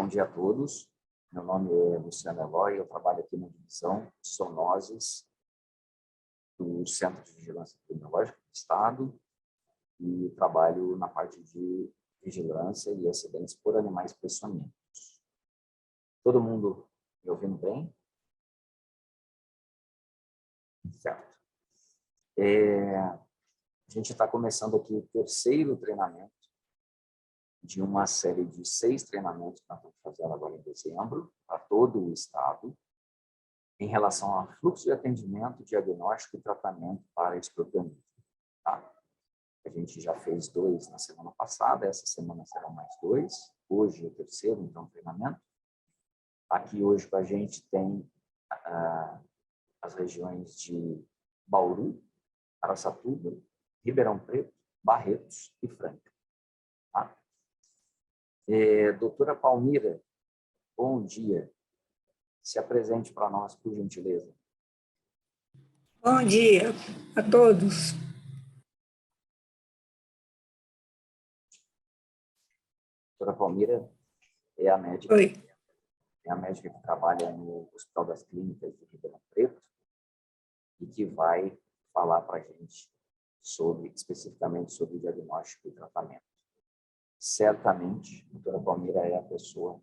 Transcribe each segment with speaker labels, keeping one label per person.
Speaker 1: Bom dia a todos. Meu nome é Luciano Eloy, eu trabalho aqui na divisão de zoonoses do Centro de Vigilância Epidemiológica do Estado e trabalho na parte de vigilância e acidentes por animais peçonhentos. Todo mundo me ouvindo bem? Certo. A gente está começando aqui o terceiro treinamento de uma série de 6 treinamentos que nós estamos fazendo agora em dezembro, para todo o Estado, em relação a fluxo de atendimento, diagnóstico e tratamento para escorpião. Tá? A gente já fez 2 na semana passada, essa semana serão mais 2, hoje é o terceiro, então, treinamento. Aqui hoje com a gente tem as regiões de Bauru, Araçatuba, Ribeirão Preto, Barretos e Franca. Tá? Doutora Palmira, bom dia. Se apresente para nós, por gentileza.
Speaker 2: Bom dia a todos.
Speaker 1: Doutora Palmira é a médica.
Speaker 2: Oi.
Speaker 1: É a médica que trabalha no Hospital das Clínicas de Ribeirão Preto e que vai falar para a gente especificamente sobre diagnóstico e tratamento. Certamente, a doutora Palmira é a pessoa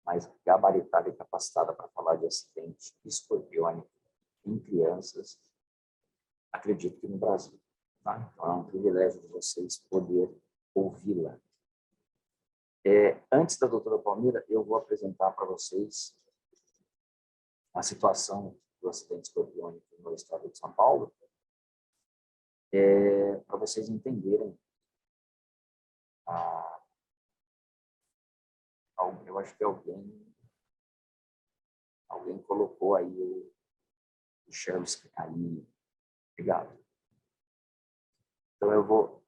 Speaker 1: mais gabaritada e capacitada para falar de acidente escorpiônico em crianças, acredito que no Brasil. Tá? Então, é um privilégio de vocês poder ouvi-la. Antes da doutora Palmira, eu vou apresentar para vocês a situação do acidente escorpiônico no estado de São Paulo, para vocês entenderem. Eu acho que alguém colocou aí o share aí. Obrigado. Então, eu vou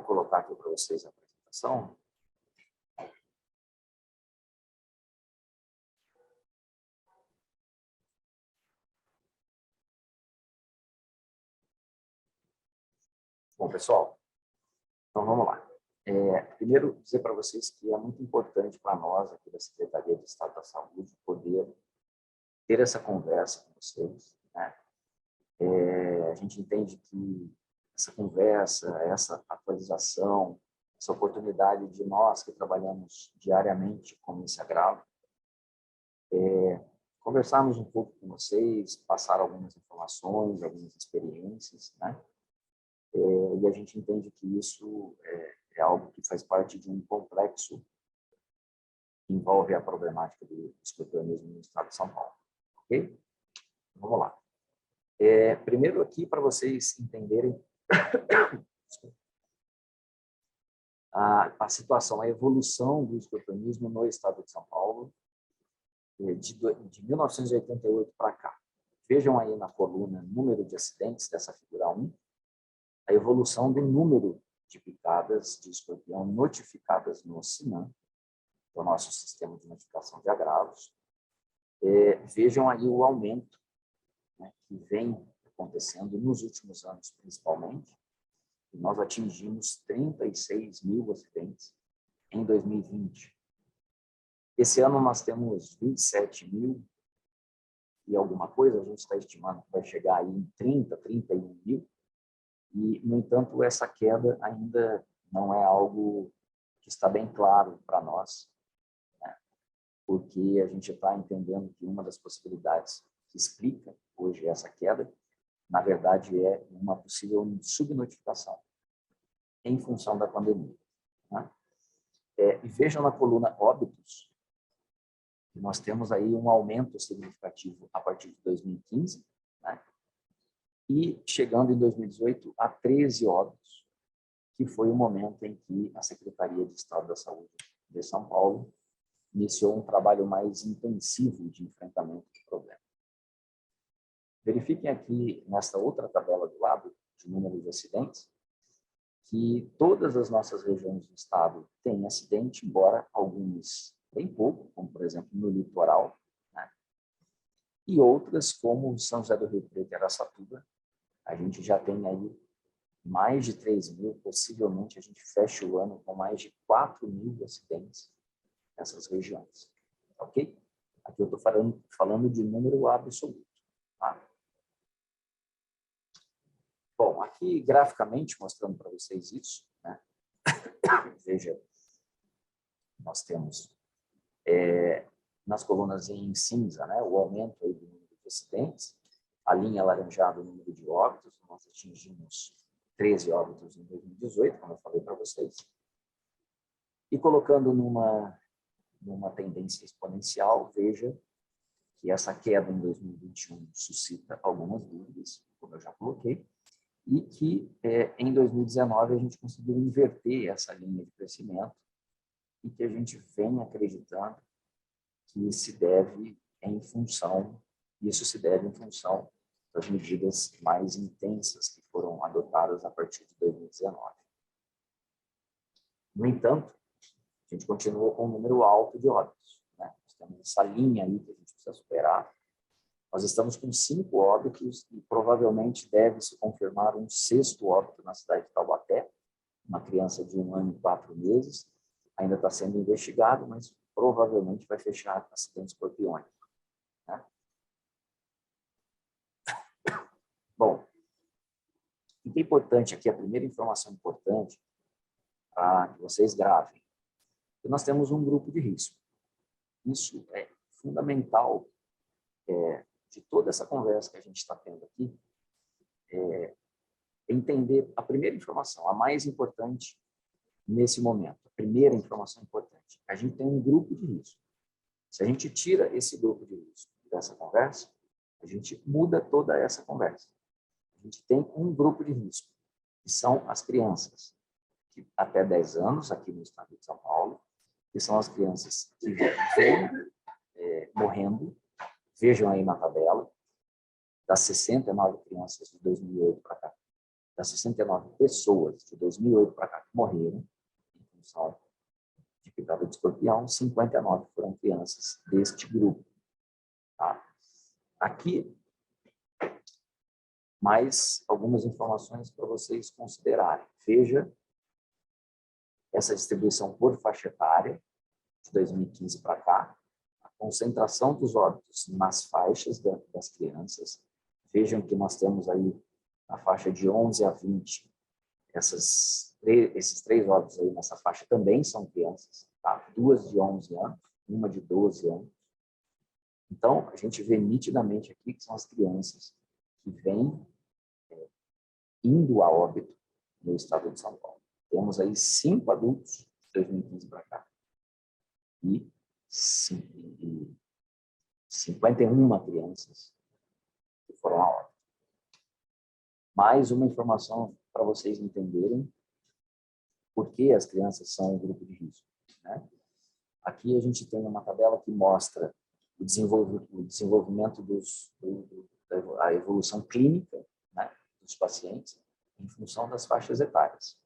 Speaker 1: colocar aqui para vocês a apresentação. Bom, pessoal, então vamos lá. Primeiro, dizer para vocês que é muito importante para nós, aqui da Secretaria de Estado da Saúde, poder ter essa conversa com vocês. Né? A gente entende que essa conversa, essa atualização, essa oportunidade de nós que trabalhamos diariamente com esse agravo, conversarmos um pouco com vocês, passar algumas informações, algumas experiências, né? E a gente entende que isso é algo que faz parte de um complexo que envolve a problemática do escorpionismo no estado de São Paulo. Ok? Vamos lá. Primeiro aqui, para vocês entenderem a situação, a evolução do escorpionismo no estado de São Paulo de 1988 para cá. Vejam aí na coluna número de acidentes dessa figura 1, a evolução do número de picadas de escorpião notificadas no SINAM, o nosso sistema de notificação de agravos. Vejam aí o aumento, né, que vem acontecendo nos últimos anos, principalmente. Nós atingimos 36 mil acidentes em 2020. Esse ano nós temos 27 mil e alguma coisa, a gente está estimando que vai chegar aí em 30, 31 mil. E, no entanto, essa queda ainda não é algo que está bem claro para nós, né? Porque a gente está entendendo que uma das possibilidades que explica hoje essa queda, na verdade, é uma possível subnotificação em função da pandemia. Né? E vejam na coluna óbitos, que nós temos aí um aumento significativo a partir de 2015, né? E chegando em 2018 a 13 óbitos, que foi o momento em que a Secretaria de Estado da Saúde de São Paulo iniciou um trabalho mais intensivo de enfrentamento do problema. Verifiquem aqui, nesta outra tabela do lado, de número de acidentes, que todas as nossas regiões do estado têm acidente, embora algumas bem pouco, como, por exemplo, no litoral, né? E outras, como São José do Rio Preto e Araçatuba, a gente já tem aí mais de 3 mil, possivelmente a gente feche o ano com mais de 4 mil acidentes nessas regiões, ok? Aqui eu estou falando de número absoluto, tá? Bom, aqui graficamente mostrando para vocês isso, né? Veja, nós temos nas colunas em cinza, né, o aumento aí do número de acidentes, a linha alaranjada, o número de óbitos, nós atingimos 13 óbitos em 2018, como eu falei para vocês, e colocando numa tendência exponencial, veja que essa queda em 2021 suscita algumas dúvidas, como eu já coloquei, e que em 2019 a gente conseguiu inverter essa linha de crescimento e que a gente vem acreditando que isso se deve em função das medidas mais intensas que foram adotadas a partir de 2019. No entanto, a gente continua com um número alto de óbitos, né? Nós temos essa linha aí que a gente precisa superar. Nós estamos com 5 óbitos e provavelmente deve se confirmar um 6º óbito na cidade de Taubaté, uma criança de 1 ano e 4 meses, ainda está sendo investigado, mas provavelmente vai fechar acidente escorpiônico, né? Bom, o que é importante aqui, a primeira informação importante, para que vocês gravem, que nós temos um grupo de risco. Isso é fundamental de toda essa conversa que a gente está tendo aqui, entender a primeira informação, a mais importante nesse momento. A primeira informação importante, a gente tem um grupo de risco. Se a gente tira esse grupo de risco dessa conversa, a gente muda toda essa conversa. A gente tem um grupo de risco, que são as crianças que até 10 anos, aqui no estado de São Paulo, que são as crianças que vêm morrendo. Vejam aí na tabela, das 69 crianças de 2008 para cá, das 69 pessoas de 2008 para cá que morreram em função de picada de escorpião, 59 foram crianças deste grupo. Tá? Aqui, mais algumas informações para vocês considerarem. Veja essa distribuição por faixa etária, de 2015 para cá, a concentração dos óbitos nas faixas das crianças. Vejam que nós temos aí na faixa de 11 a 20, esses 3 óbitos aí nessa faixa também são crianças, tá? 2 de 11 anos, uma de 12 anos. Então, a gente vê nitidamente aqui que são as crianças que vêm indo a óbito no estado de São Paulo. Temos aí 5 adultos de 2015 para cá e 51 crianças que foram a óbito. Mais uma informação para vocês entenderem por que as crianças são um grupo de risco, né? Aqui a gente tem uma tabela que mostra o desenvolvimento a evolução clínica, né, dos pacientes em função das faixas etárias.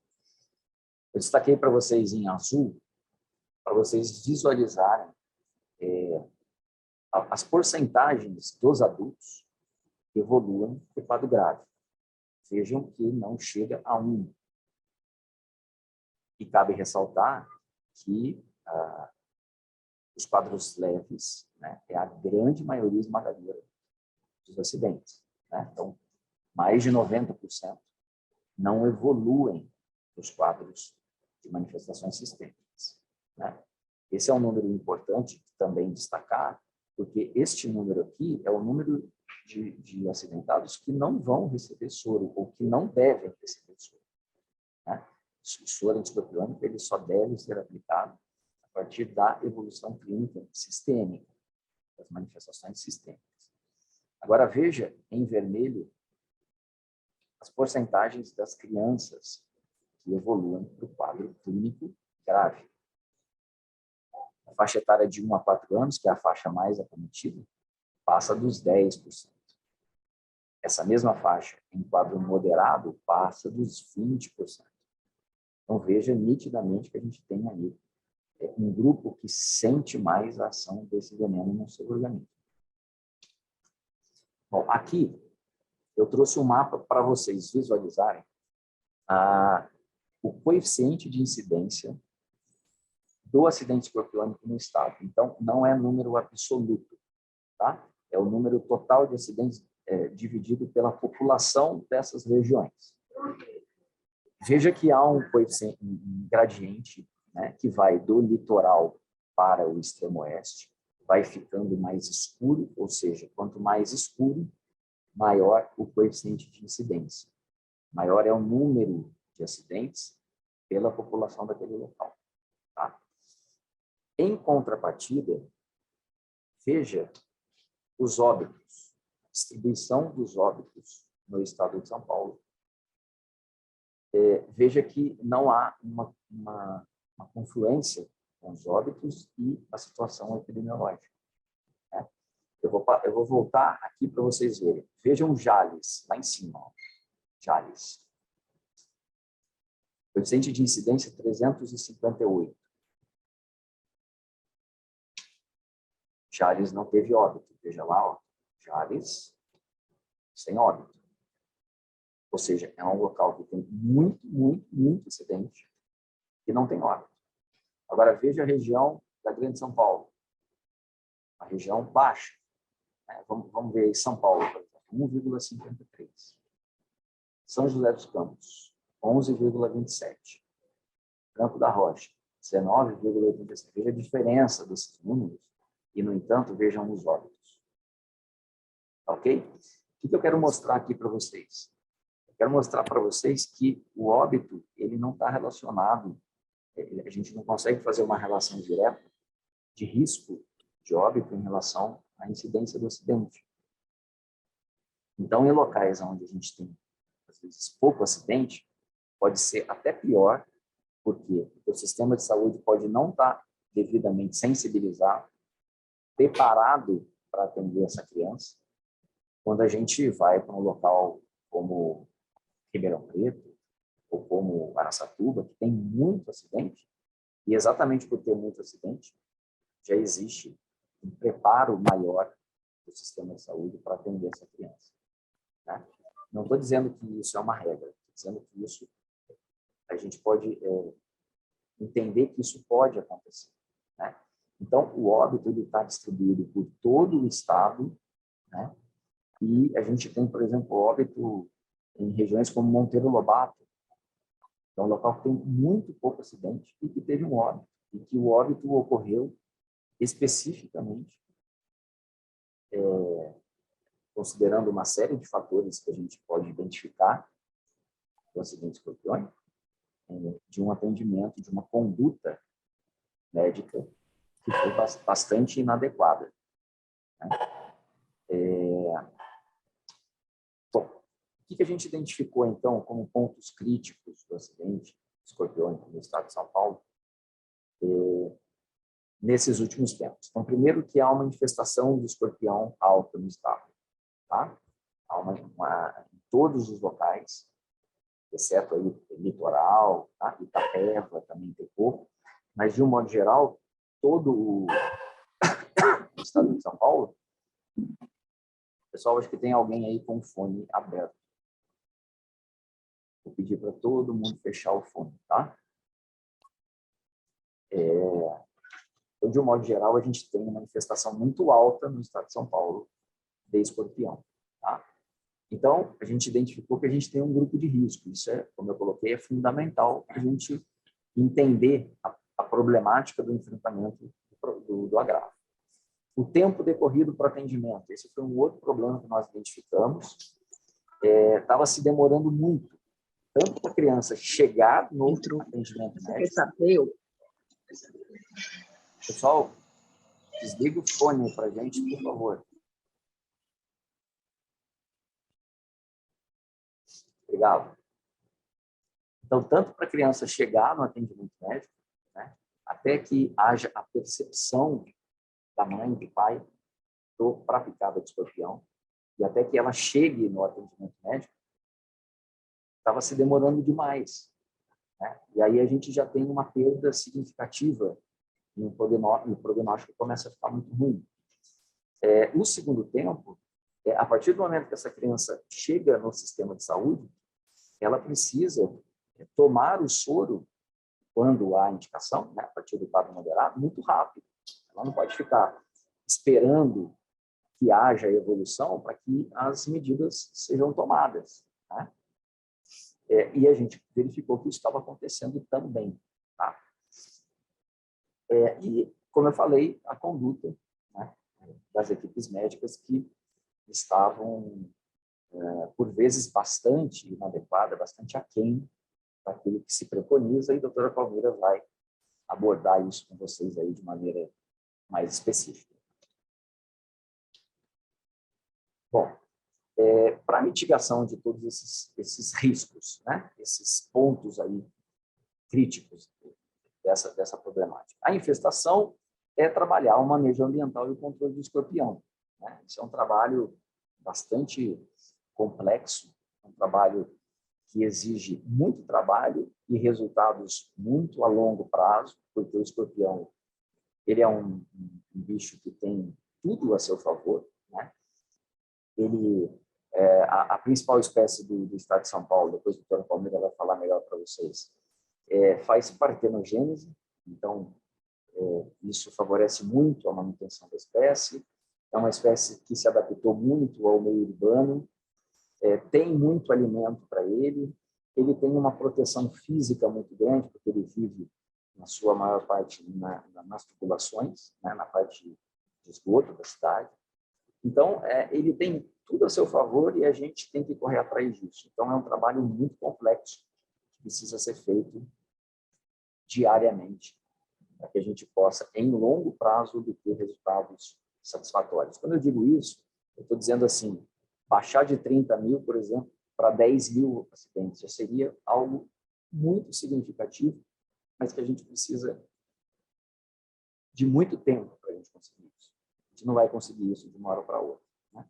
Speaker 1: Eu destaquei para vocês em azul, para vocês visualizarem as porcentagens dos adultos que evoluem para o quadro grave. Vejam que não chega a 1. E cabe ressaltar que os quadros leves, né, é a grande maioria esmagadora dos acidentes, né? Então, mais de 90% não evoluem os quadros de manifestações sistêmicas, né? Esse é um número importante também destacar, porque este número aqui é o número de acidentados que não vão receber soro ou que não devem receber soro, né? O soro antiescorpiônico ele só deve ser aplicado a partir da evolução clínica sistêmica, das manifestações sistêmicas. Agora, veja em vermelho as porcentagens das crianças que evoluem para o quadro clínico grave. A faixa etária de 1 a 4 anos, que é a faixa mais acometida, passa dos 10%. Essa mesma faixa, em quadro moderado, passa dos 20%. Então, veja nitidamente que a gente tem aí um grupo que sente mais a ação desse veneno no seu organismo. Bom, aqui eu trouxe um mapa para vocês visualizarem o coeficiente de incidência do acidente escorpiônico no estado. Então, não é número absoluto, tá? É o número total de acidentes dividido pela população dessas regiões. Veja que há um coeficiente, um gradiente, né, que vai do litoral para o extremo oeste, vai ficando mais escuro, ou seja, quanto mais escuro, maior o coeficiente de incidência. Maior é o número de acidentes pela população daquele local. Tá? Em contrapartida, veja os óbitos, a distribuição dos óbitos no estado de São Paulo. Veja que não há uma confluência com os óbitos e a situação epidemiológica. Né? Eu vou voltar aqui para vocês verem. Vejam Jales, lá em cima. Ó. Jales. Coeficiente de incidência 358. Jales não teve óbito. Veja lá, ó. Jales sem óbito. Ou seja, é um local que tem muito acidente e não tem óbito. Agora, veja a região da Grande São Paulo. A região baixa. Né? Vamos ver aí São Paulo, por exemplo, 1,53. São José dos Campos, 11,27. Campo da Rocha, 19,86. Veja a diferença desses números e, no entanto, vejam os óbitos. Ok? O que eu quero mostrar aqui para vocês? Eu quero mostrar para vocês que o óbito ele não está relacionado, a gente não consegue fazer uma relação direta de risco de óbito em relação à incidência do acidente. Então, em locais onde a gente tem, às vezes, pouco acidente, pode ser até pior, porque o sistema de saúde pode não estar devidamente sensibilizado, preparado para atender essa criança. Quando a gente vai para um local como Ribeirão Preto, ou como Araçatuba, que tem muito acidente, e exatamente por ter muito acidente, já existe um preparo maior do sistema de saúde para atender essa criança. Né? Não estou dizendo que isso é uma regra, estou dizendo que isso a gente pode entender que isso pode acontecer. Né? Então, o óbito está distribuído por todo o estado, né? E a gente tem, por exemplo, óbito em regiões como Monteiro Lobato, que é um local que tem muito pouco acidente e que teve um óbito, e que o óbito ocorreu especificamente considerando uma série de fatores que a gente pode identificar do acidente escorpiônico, de um atendimento, de uma conduta médica que foi bastante inadequada. Né? Bom, o que a gente identificou, então, como pontos críticos do acidente escorpiônico no estado de São Paulo nesses últimos tempos? Então, primeiro que há uma infestação de escorpião alta no estado. Tá? Há em todos os locais, exceto aí litoral, tá? Itapeva também tem pouco, mas, de um modo geral, todo o estado de São Paulo, pessoal, acho que tem alguém aí com o fone aberto. Vou pedir para todo mundo fechar o fone, tá? Então, de um modo geral, a gente tem uma infestação muito alta no estado de São Paulo de escorpião, tá? Então, a gente identificou que a gente tem um grupo de risco. Isso é, como eu coloquei, é fundamental para a gente entender a problemática do enfrentamento do agravo. O tempo decorrido para o atendimento. Esse foi um outro problema que nós identificamos. Estava se demorando muito, tanto para a criança chegar no atendimento médico. Pessoal, desliga o fone para a gente, por favor. Obrigado. Então, tanto para a criança chegar no atendimento médico, né, até que haja a percepção da mãe, do pai, para a picada de escorpião, e até que ela chegue no atendimento médico, estava se demorando demais. Né? E aí a gente já tem uma perda significativa e o prognóstico começa a ficar muito ruim. No segundo tempo, a partir do momento que essa criança chega no sistema de saúde, ela precisa tomar o soro, quando há indicação, né, a partir do quadro moderado, muito rápido. Ela não pode ficar esperando que haja evolução para que as medidas sejam tomadas, né? E a gente verificou que isso estava acontecendo também. Tá? E, como eu falei, a conduta, né, das equipes médicas que estavam, por vezes, bastante inadequada, bastante aquém daquilo que se preconiza, e a doutora Palmeira vai abordar isso com vocês aí de maneira mais específica. Bom, para a mitigação de todos esses riscos, né, esses pontos aí críticos dessa problemática, a infestação é trabalhar o manejo ambiental e o controle do escorpião, né? Isso é um trabalho bastante complexo, um trabalho que exige muito trabalho e resultados muito a longo prazo, porque o escorpião ele é um bicho que tem tudo a seu favor, né? Ele a principal espécie do estado de São Paulo, depois o doutor Palmeira vai falar melhor para vocês, faz partenogênese, então isso favorece muito a manutenção da espécie. É uma espécie que se adaptou muito ao meio urbano, tem muito alimento para ele tem uma proteção física muito grande, porque ele vive, na sua maior parte, nas tubulações, né, na parte de esgoto da cidade. Então, ele tem tudo a seu favor e a gente tem que correr atrás disso. Então, é um trabalho muito complexo, que precisa ser feito diariamente, para que a gente possa, em longo prazo, obter resultados satisfatórios. Quando eu digo isso, eu estou dizendo assim, baixar de 30 mil, por exemplo, para 10 mil acidentes, já seria algo muito significativo, mas que a gente precisa de muito tempo para a gente conseguir isso. A gente não vai conseguir isso de uma hora para outra, né?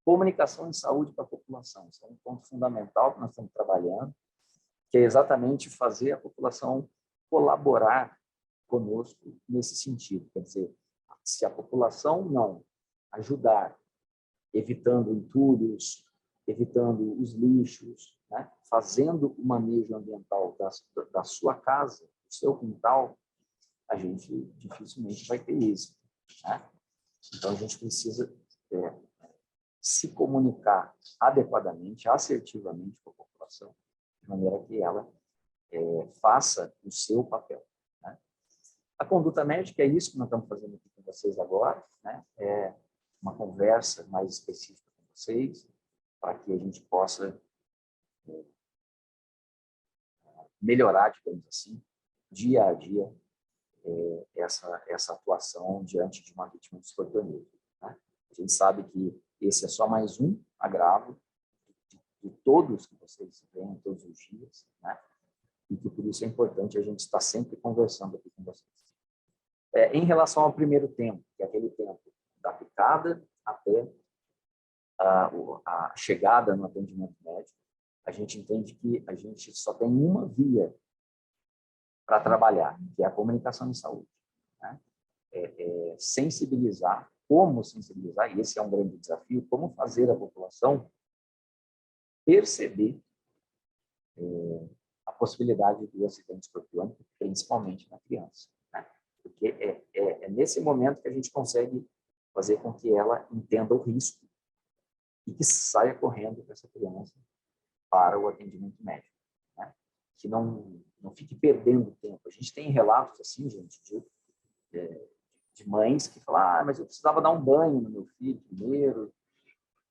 Speaker 1: Comunicação em saúde para a população, isso é um ponto fundamental que nós estamos trabalhando, que é exatamente fazer a população colaborar conosco nesse sentido. Quer dizer, se a população não ajudar, evitando entulhos, evitando os lixos, né, fazendo o manejo ambiental da sua casa, do seu quintal, a gente dificilmente vai ter êxito, né? Então, a gente precisa se comunicar adequadamente, assertivamente com a população, de maneira que ela faça o seu papel, né? A conduta médica é isso que nós estamos fazendo aqui com vocês agora, né? É uma conversa mais específica com vocês, para que a gente possa melhorar, digamos assim, dia a dia, essa atuação diante de uma vítima de escorpionismo, né? A gente sabe que esse é só mais um agravo de todos que vocês veem todos os dias, né? E que por isso é importante a gente estar sempre conversando aqui com vocês. Em relação ao primeiro tempo, que é aquele tempo da picada até a chegada no atendimento médico, a gente entende que a gente só tem uma via para trabalhar, que é a comunicação em saúde, né? Sensibilizar, como sensibilizar, e esse é um grande desafio, como fazer a população perceber a possibilidade do acidente escorpiônico, principalmente na criança, né? Porque é nesse momento que a gente consegue fazer com que ela entenda o risco e que saia correndo com essa criança para o atendimento médico, né? Que não fique perdendo tempo. A gente tem relatos assim, gente, de mães que falam, mas eu precisava dar um banho no meu filho primeiro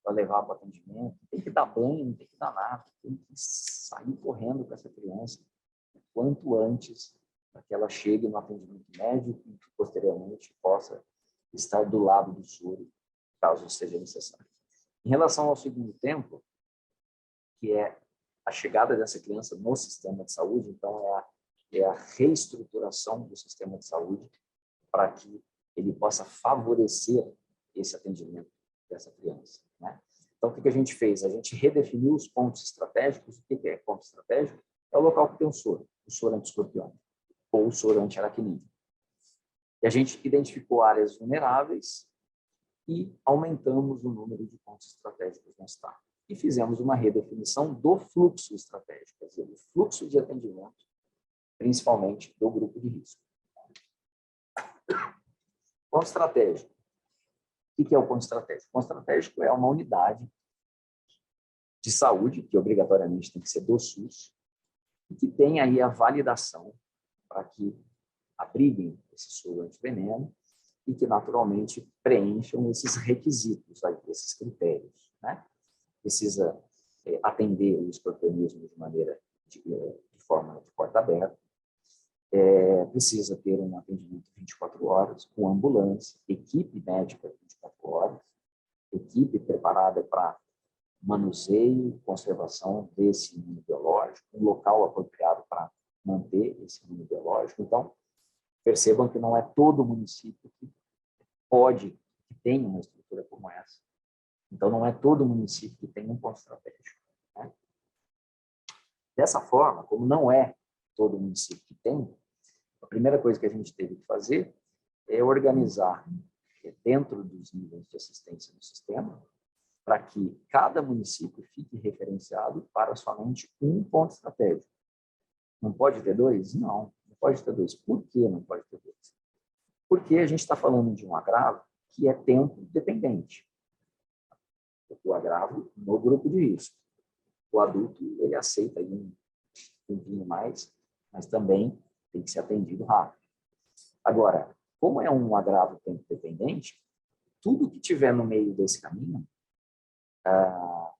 Speaker 1: para levar para o atendimento. Tem que dar banho, não tem que dar nada. Tem que sair correndo com essa criança o quanto antes para que ela chegue no atendimento médico e que posteriormente possa estar do lado do soro, caso seja necessário. Em relação ao segundo tempo, que é a chegada dessa criança no sistema de saúde, então é a reestruturação do sistema de saúde para que ele possa favorecer esse atendimento dessa criança, né? Então, o que a gente fez? A gente redefiniu os pontos estratégicos. O que é ponto estratégico? É o local que tem o soro anti-escorpião, ou o soro anti-aracnídeo. E a gente identificou áreas vulneráveis e aumentamos o número de pontos estratégicos no estado. e fizemos uma redefinição do fluxo estratégico, quer dizer, o fluxo de atendimento, principalmente do grupo de risco. Ponto estratégico. O que é o ponto estratégico? O ponto estratégico é uma unidade de saúde, que obrigatoriamente tem que ser do SUS, e que tem aí a validação para que abriguem esse soro antiveneno e que, naturalmente, preencham esses requisitos, aí, esses critérios, né? Precisa atender o escorpionismo de maneira de forma de porta aberta, precisa ter um atendimento 24 horas, com ambulância, equipe médica 24 horas, equipe preparada para manuseio, conservação desse imunobiológico, um local apropriado para manter esse imunobiológico. Então, percebam que não é todo município que tem uma estrutura como essa. Então, não é todo município que tem um ponto estratégico, né? Dessa forma, como não é todo município que tem, a primeira coisa que a gente teve que fazer é organizar dentro dos níveis de assistência do sistema, para que cada município fique referenciado para somente um ponto estratégico. Não pode ter dois? Não, não pode ter dois. Por que não pode ter dois? Porque a gente está falando de um agravo que é tempo dependente. O agravo no grupo de risco. O adulto, ele aceita aí um tempinho mais, mas também tem que ser atendido rápido. Agora, como é um agravo tempo dependente, tudo que tiver no meio desse caminho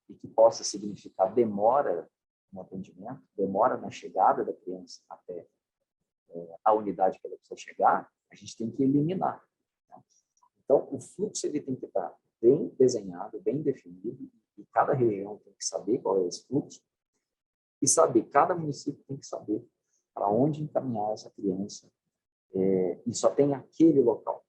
Speaker 1: e que possa significar demora no atendimento, demora na chegada da criança até a unidade que ela precisa chegar, a gente tem que eliminar, né? Então, o fluxo ele tem que estar bem desenhado, bem definido, e cada região tem que saber qual é esse fluxo, e cada município tem que saber para onde encaminhar essa criança, e só tem aquele local.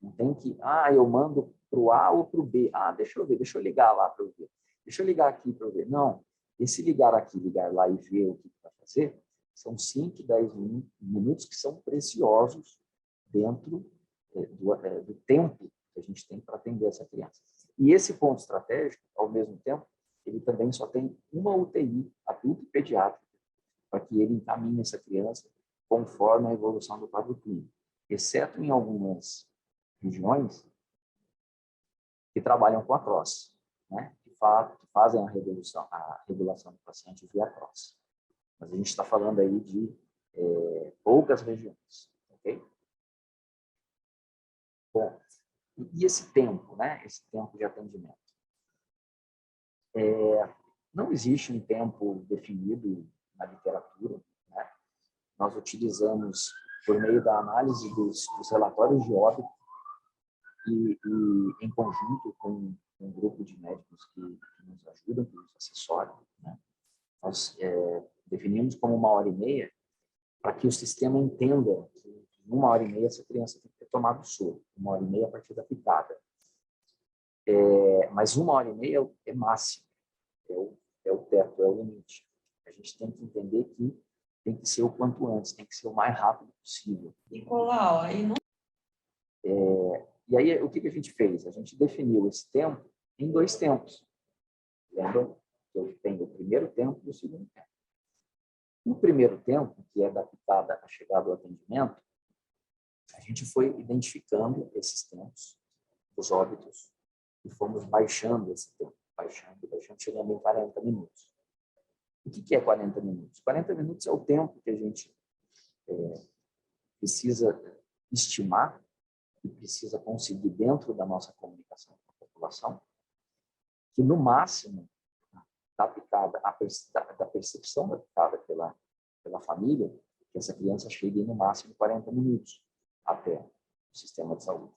Speaker 1: Não tem que, eu mando para o A ou para o B. Deixa eu ver, deixa eu ligar lá para eu ver. Deixa eu ligar aqui para eu ver. Não, esse ligar aqui, ligar lá e ver o que vai fazer, são 5, 10 minutos que são preciosos dentro do tempo que a gente tem para atender essa criança. E esse ponto estratégico, ao mesmo tempo, ele também só tem uma UTI, adulto e pediátrica, para que ele encaminhe essa criança conforme a evolução do quadro clínico, exceto em algumas regiões que trabalham com a CROSS, né? que fazem a regulação do paciente via CROSS. Mas a gente está falando aí de poucas regiões, ok? Bom, e esse tempo, né? Esse tempo de atendimento. Não existe um tempo definido na literatura, né? Nós utilizamos, por meio da análise dos relatórios de óbito, e em conjunto com um grupo de médicos que nos ajudam, que nos assessoram, né? Nós definimos como 1h30 para que o sistema entenda que em 1h30 essa criança tem que ter tomado soro, 1h30 a partir da picada. Mas 1h30 é máximo, é o teto, é o limite. A gente tem que entender que tem que ser o quanto antes, tem que ser o mais rápido possível.
Speaker 2: Nicolau, aí não...
Speaker 1: E aí, o que a gente fez? A gente definiu esse tempo em 2 tempos. Lembram que eu tenho o primeiro tempo e o segundo tempo. No primeiro tempo, que é da picada à chegada do atendimento, a gente foi identificando esses tempos, os óbitos, e fomos baixando esse tempo, baixando, chegando em 40 minutos. O que é 40 minutos? 40 minutos é o tempo que a gente precisa estimar e precisa conseguir dentro da nossa comunicação com a população, que no máximo da picada, da percepção da picada pela família, que essa criança chegue no máximo 40 minutos até o sistema de saúde.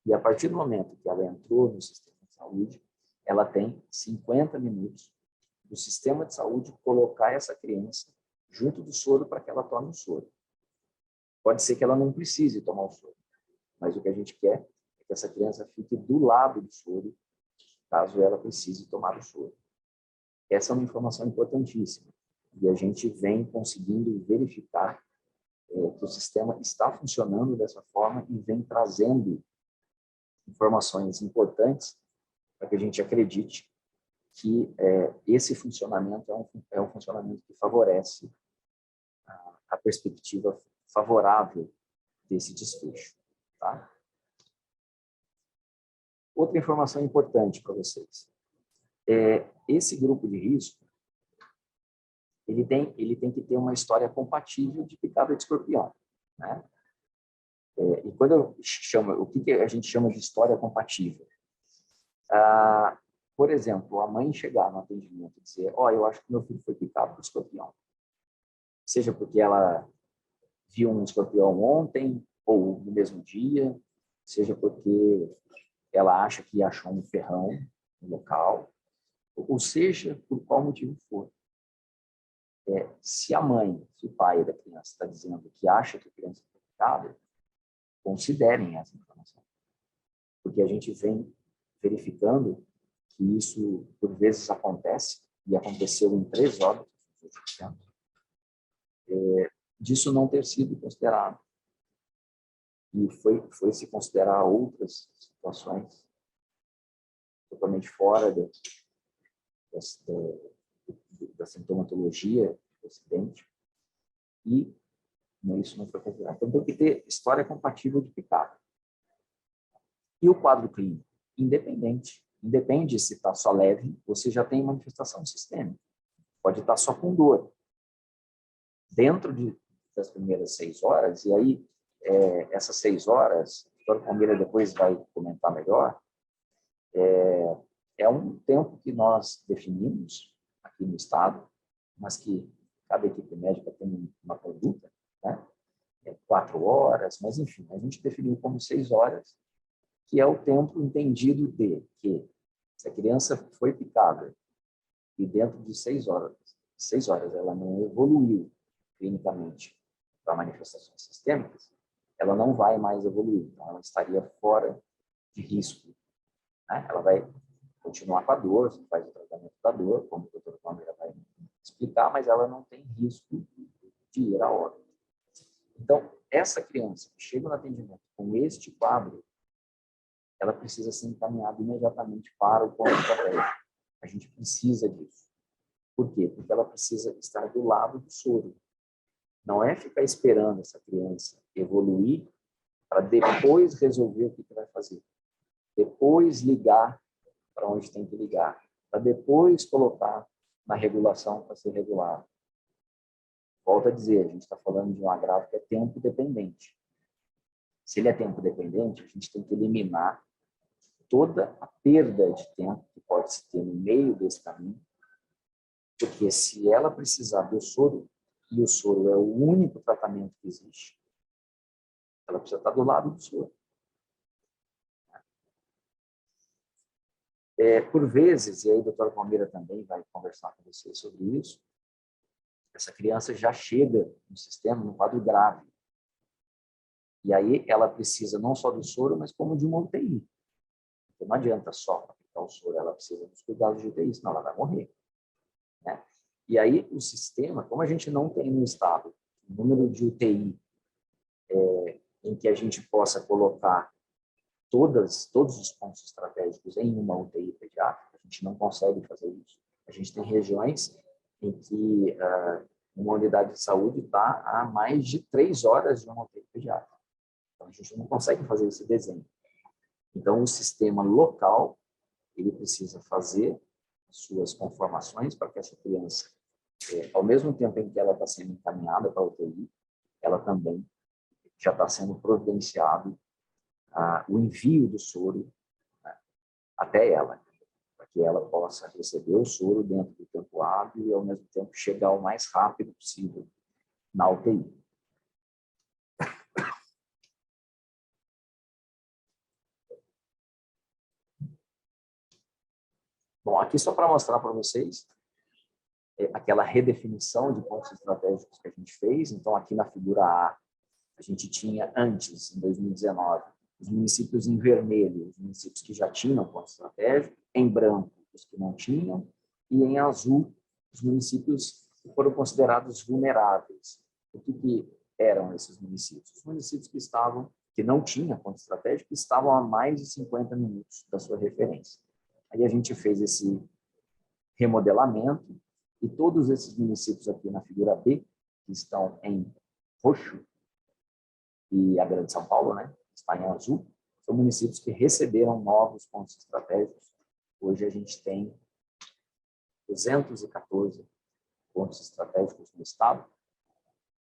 Speaker 1: E a partir do momento que ela entrou no sistema de saúde, ela tem 50 minutos do sistema de saúde colocar essa criança junto do soro para que ela tome o soro. Pode ser que ela não precise tomar o soro, mas o que a gente quer é que essa criança fique do lado do soro, caso ela precise tomar o soro. Essa é uma informação importantíssima. E a gente vem conseguindo verificar que o sistema está funcionando dessa forma e vem trazendo informações importantes para que a gente acredite que esse funcionamento é um funcionamento que favorece a perspectiva favorável desse desfecho. Tá? Outra informação importante para vocês. Esse grupo de risco, ele tem que ter uma história compatível de picada de escorpião. Né? E quando eu chamo, o que a gente chama de história compatível? Por exemplo, a mãe chegar no atendimento e dizer, eu acho que meu filho foi picado por escorpião. Seja porque ela viu um escorpião ontem ou no mesmo dia, seja porque ela acha que achou um ferrão no local, ou seja, por qual motivo for. Se a mãe, se o pai da criança está dizendo que acha que a criança foi picada, considerem essa informação. Porque a gente vem verificando que isso, por vezes, acontece, e aconteceu em 3 óbitos nos últimos anos, disso não ter sido considerado. E foi se considerar outras situações totalmente fora da sintomatologia do acidente, e isso não foi considerado. Então, tem que ter história compatível de picada. E o quadro clínico? Independe se está só leve, você já tem manifestação sistêmica. Pode estar só com dor. Dentro das primeiras 6 horas, e aí essas 6 horas, o doutor Palmeira depois vai comentar melhor, é um tempo que nós definimos aqui no estado, mas que cada equipe médica tem uma conduta, né? 4 horas, mas enfim, a gente definiu como 6 horas, que é o tempo entendido de que se a criança foi picada e dentro de 6 horas ela não evoluiu clinicamente para manifestações sistêmicas, ela não vai mais evoluir, então ela estaria fora de risco. Né? Ela vai continuar com a dor, você faz o tratamento da dor, como o doutor Palmeira vai explicar, mas ela não tem risco de ir a óbito. Então, essa criança que chega no atendimento com este quadro, ela precisa ser encaminhada imediatamente para o ponto estratégico. A gente precisa disso. Por quê? Porque ela precisa estar do lado do soro. Não é ficar esperando essa criança evoluir para depois resolver o que vai fazer. Depois ligar para onde tem que ligar. Para depois colocar na regulação para ser regulado. Volto a dizer, a gente está falando de um agravo que é tempo dependente. Se ele é tempo dependente, a gente tem que eliminar toda a perda de tempo que pode se ter no meio desse caminho, porque se ela precisar do soro, e o soro é o único tratamento que existe, ela precisa estar do lado do soro. Por vezes, e aí a doutora Palmeira também vai conversar com vocês sobre isso, essa criança já chega no sistema num quadro grave. E aí ela precisa não só do soro, mas como de uma UTI. Porque não adianta só aplicar o soro, ela precisa dos cuidados de UTI, senão ela vai morrer. Né? E aí o sistema, como a gente não tem no estado o número de UTI em que a gente possa colocar todos os pontos estratégicos em uma UTI pediátrica, a gente não consegue fazer isso. A gente tem regiões em que uma unidade de saúde está a mais de 3 horas de uma UTI pediátrica. Então, a gente não consegue fazer esse desenho. Então, o sistema local, ele precisa fazer suas conformações para que essa criança, ao mesmo tempo em que ela está sendo encaminhada para a UTI, ela também já está sendo providenciado o envio do soro, né, até ela, para que ela possa receber o soro dentro do tempo hábil e, ao mesmo tempo, chegar o mais rápido possível na UTI. Bom, aqui só para mostrar para vocês aquela redefinição de pontos estratégicos que a gente fez. Então, aqui na figura A, a gente tinha antes, em 2019, os municípios em vermelho, os municípios que já tinham ponto estratégico, em branco, os que não tinham, e em azul, os municípios que foram considerados vulneráveis. O que eram esses municípios? Os municípios que não tinham ponto estratégico, estavam a mais de 50 minutos da sua referência. Aí a gente fez remodelamento, e todos esses municípios aqui na figura B, que estão em roxo, e a Grande São Paulo, né, está em azul, são municípios que receberam novos pontos estratégicos. Hoje a gente tem 214 pontos estratégicos no estado.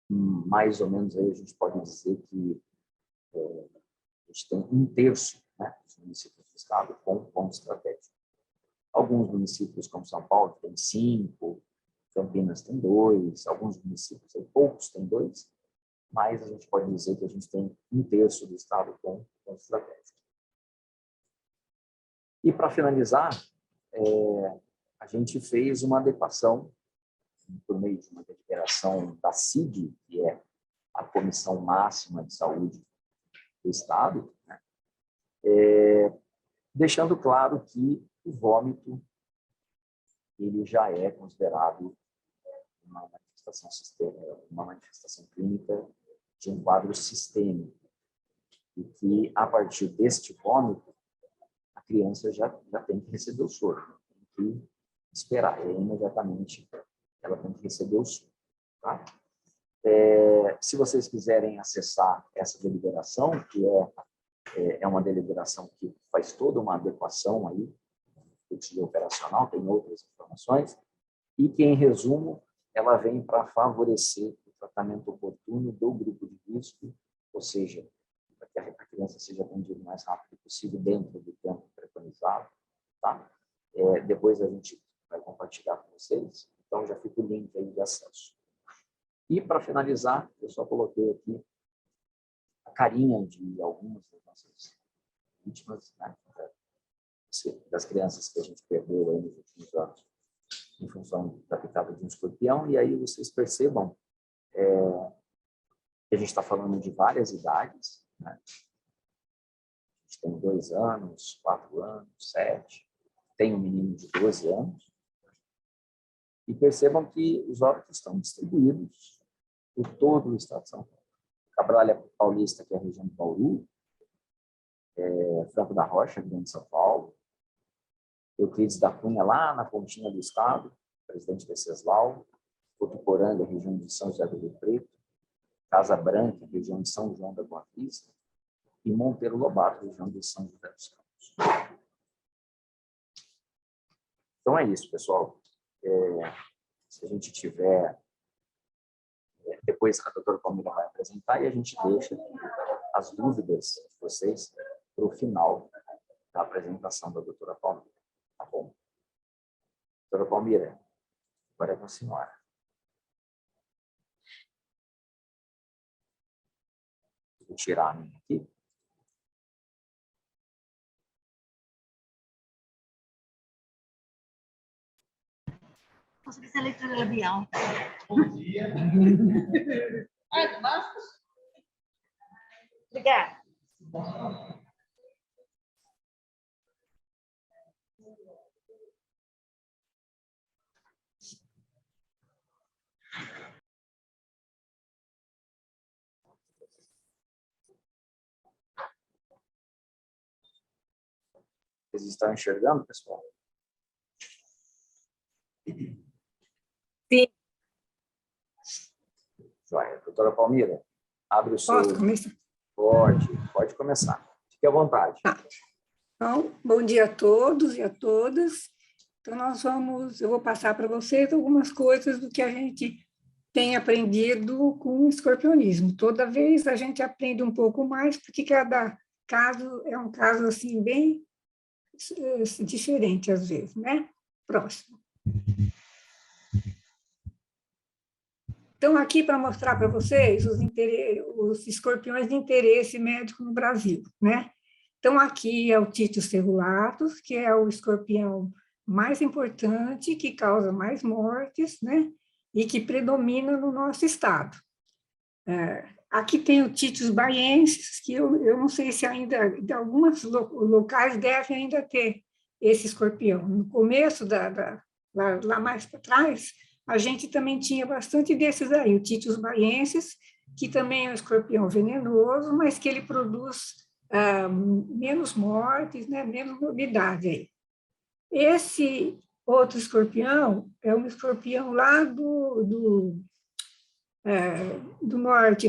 Speaker 1: Mais ou menos aí a gente pode dizer que a gente tem 1/3, né, dos municípios do estado com pontos estratégicos. Alguns municípios, como São Paulo, tem 5, Campinas tem 2, alguns municípios, poucos têm 2, mas a gente pode dizer que a gente tem 1/3 do estado com pontos estratégicos. E, para finalizar, a gente fez uma adequação por meio de uma deliberação da CID, que é a Comissão Máxima de Saúde do Estado, né? Deixando claro que o vômito ele já é considerado uma manifestação clínica de um quadro sistêmico, e que, a partir deste vômito, a criança já tem que receber o soro, tem que esperar, imediatamente ela tem que receber o soro. Tá? Se vocês quiserem acessar essa deliberação, que é uma deliberação que faz toda uma adequação aí, do operacional, tem outras informações, e que, em resumo, ela vem para favorecer o tratamento oportuno do grupo de risco, ou seja, para que a criança seja atendida o mais rápido possível dentro do tempo preconizado. Tá? Depois a gente vai compartilhar com vocês, então já fica o link aí de acesso. E, para finalizar, eu só coloquei aqui a carinha de algumas das nossas vítimas, né? Das crianças que a gente perdeu aí nos últimos anos em função da picada de um escorpião, e aí vocês percebam que a gente está falando de várias idades, né? A gente tem 2 anos, 4 anos, 7, tem um menino de 12 anos, e percebam que os óbitos estão distribuídos por todo o estado de São Paulo. Cabralha Paulista, que é a região de Bauru, Franco da Rocha, Grande São Paulo, Euclides da Cunha, lá na pontinha do estado, Presidente Venceslau, Votuporanga, região de São José do Rio Preto, Casa Branca, região de São João da Boa Vista, e Monteiro Lobato, região de São José dos Campos. Então é isso, pessoal. Se a gente tiver... Depois a doutora Palmira vai apresentar e a gente deixa as dúvidas de vocês para o final da apresentação da doutora Palmira. Tá bom? Doutora Palmira, agora é com a senhora. Vou tirar a minha aqui.
Speaker 3: Posso fazer a leitura labial?
Speaker 4: Bom dia.
Speaker 3: Obrigada.
Speaker 1: Vocês estão enxergando, pessoal?
Speaker 2: Sim.
Speaker 1: Joia. Doutora Palmira, abre o seu...
Speaker 2: Posso começar?
Speaker 1: Pode começar. Fique à vontade.
Speaker 2: Então, bom dia a todos e a todas. Então, eu vou passar para vocês algumas coisas do que a gente tem aprendido com o escorpionismo. Toda vez a gente aprende um pouco mais, porque cada caso é um caso assim bem diferente às vezes, né? Próximo. Então, aqui para mostrar para vocês os escorpiões de interesse médico no Brasil, né? Então, aqui é o Titus cerulatus, que é o escorpião mais importante, que causa mais mortes, né? E que predomina no nosso estado. Aqui tem o Titus baiensis, que eu não sei se ainda, de alguns locais devem ainda ter esse escorpião. No começo, lá mais para trás, a gente também tinha bastante desses aí, o Titus baiensis, que também é um escorpião venenoso, mas que ele produz menos mortes, né, menos morbidade aí. Esse Outro escorpião é um escorpião lá do norte,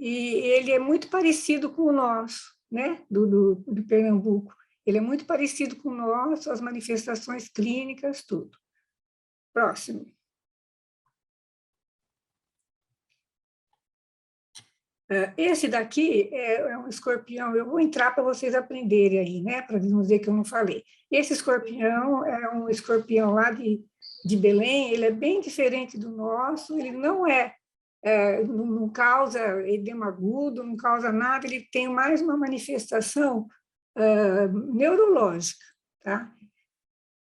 Speaker 2: e ele é muito parecido com o nosso, né, do Pernambuco. Ele é muito parecido com o nosso, as manifestações clínicas, tudo. Próximo. Esse daqui é um escorpião, eu vou entrar para vocês aprenderem aí, né, para não dizer que eu não falei. Esse escorpião é um escorpião lá de Belém, ele é bem diferente do nosso, ele não causa edema agudo, não causa nada, ele tem mais uma manifestação neurológica, tá?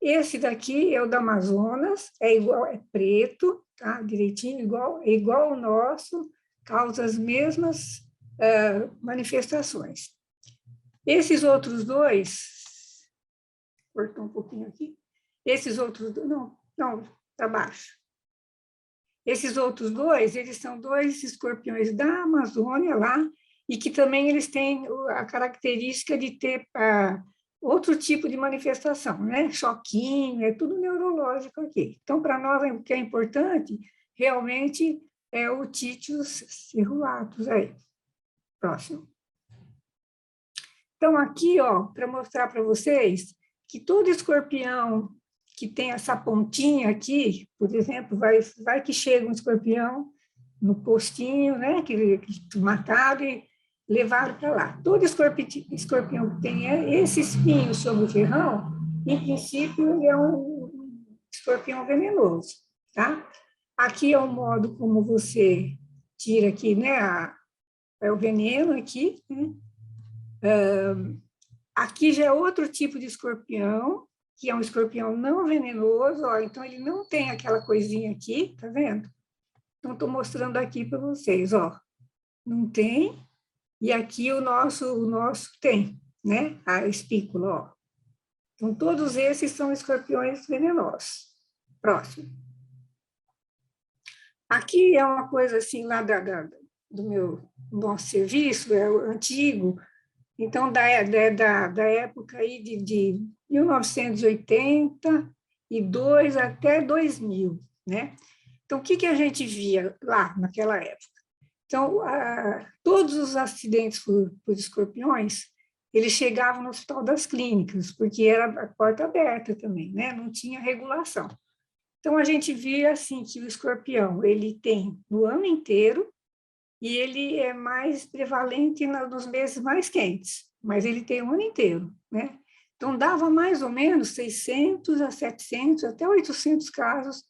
Speaker 2: Esse daqui é o do Amazonas, é preto, tá? Direitinho, igual ao nosso, causa as mesmas manifestações. Esses outros dois, cortou um pouquinho aqui, esses outros dois, não, para baixo. Esses outros dois, eles são dois escorpiões da Amazônia lá, e que também eles têm a característica de ter outro tipo de manifestação, né? Choquinho, é tudo neurológico aqui. Então, para nós, o que é importante, realmente, é o Títios cerulatus aí. Próximo. Então, aqui, ó, para mostrar para vocês que todo escorpião que tem essa pontinha aqui, por exemplo, vai que chega um escorpião no postinho, né, que mataram e levaram para lá. Todo escorpião que tem esse espinho sobre o ferrão, em princípio, ele é um escorpião venenoso, tá? Aqui é o modo como você tira aqui, né, é o veneno aqui, né? Aqui já é outro tipo de escorpião, que é um escorpião não venenoso, ó, então ele não tem aquela coisinha aqui, tá vendo? Então, estou mostrando aqui para vocês, ó, não tem, e aqui o nosso tem, né, a espícula, ó. Então, todos esses são escorpiões venenosos. Próximo. Aqui é uma coisa assim, lá do nosso serviço, é o antigo, então, da época aí de 1982 até 2000, né? Então, o que a gente via lá naquela época? Então, todos os acidentes por escorpiões, eles chegavam no Hospital das Clínicas, porque era a porta aberta também, né? Não tinha regulação. Então, a gente via assim que o escorpião, ele tem no ano inteiro, e ele é mais prevalente nos meses mais quentes, mas ele tem o ano inteiro, né? Então, dava mais ou menos 600 a 700, até 800 casos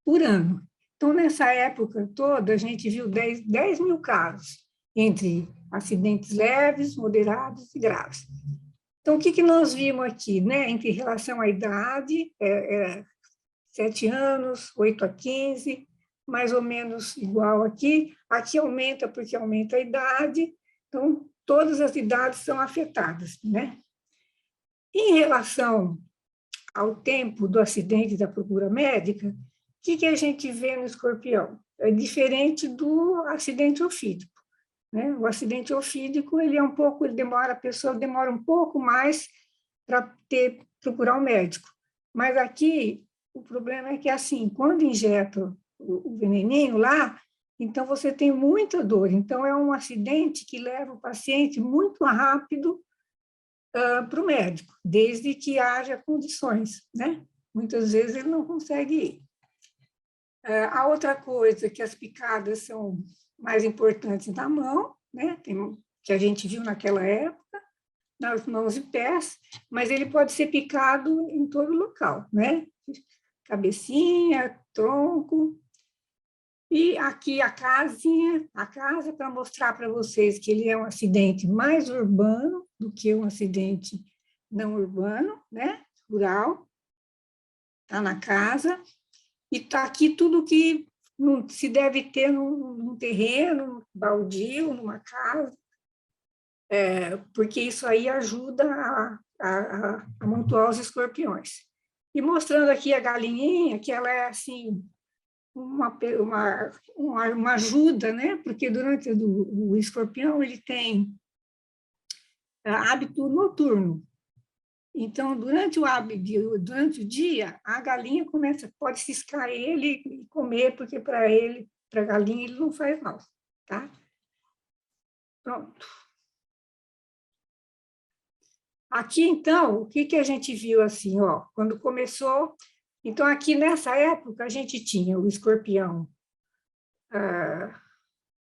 Speaker 2: por ano. Então, nessa época toda, a gente viu 10 mil casos, entre acidentes leves, moderados e graves. Então, o que nós vimos aqui, né? Em relação à idade, 7 anos, 8 a 15, mais ou menos igual aqui. Aqui aumenta porque aumenta a idade, então todas as idades são afetadas, né? Em relação ao tempo do acidente da procura médica, o que a gente vê no escorpião? É diferente do acidente ofídico, né? O acidente ofídico, ele a pessoa demora um pouco mais para procurar um médico. Mas aqui, o problema é que, assim, quando injeta o veneninho lá, então você tem muita dor. Então, é um acidente que leva o paciente muito rápido para o médico, desde que haja condições, né? Muitas vezes ele não consegue ir. A outra coisa, que as picadas são mais importantes na mão, né? Que a gente viu naquela época, nas mãos e pés, mas ele pode ser picado em todo local, né? Cabecinha, tronco. E aqui a casa para mostrar para vocês que ele é um acidente mais urbano do que um acidente não urbano, né? Rural. Está na casa. E está aqui tudo que não se deve ter num terreno, num baldio, numa casa, porque isso aí ajuda a amontoar os escorpiões. E mostrando aqui a galinhinha, que ela é assim, uma ajuda, né? Porque durante o escorpião ele tem hábito noturno. Então, durante o dia, a galinha pode ciscar ele e comer, porque para a galinha, ele não faz mal, tá? Pronto. Aqui, então, o que a gente viu assim, ó, quando começou... Então, aqui nessa época, a gente tinha o escorpião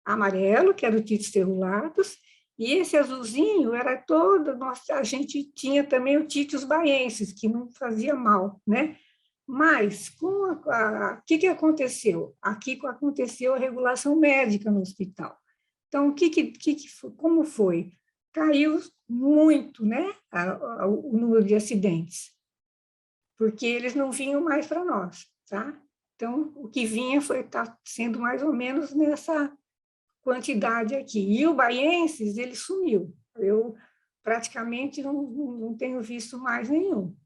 Speaker 2: amarelo, que era o Titus cerulatus, e esse azulzinho era todo... a gente tinha também o Titus baiensis, que não fazia mal, né? Mas, o que aconteceu? Aqui aconteceu a regulação médica no hospital. Então, como foi? Caiu muito, né, o número de acidentes, porque eles não vinham mais para nós, tá? Então, o que vinha está sendo mais ou menos nessa quantidade aqui. E o baiensis, ele sumiu. Eu praticamente não tenho visto mais nenhum.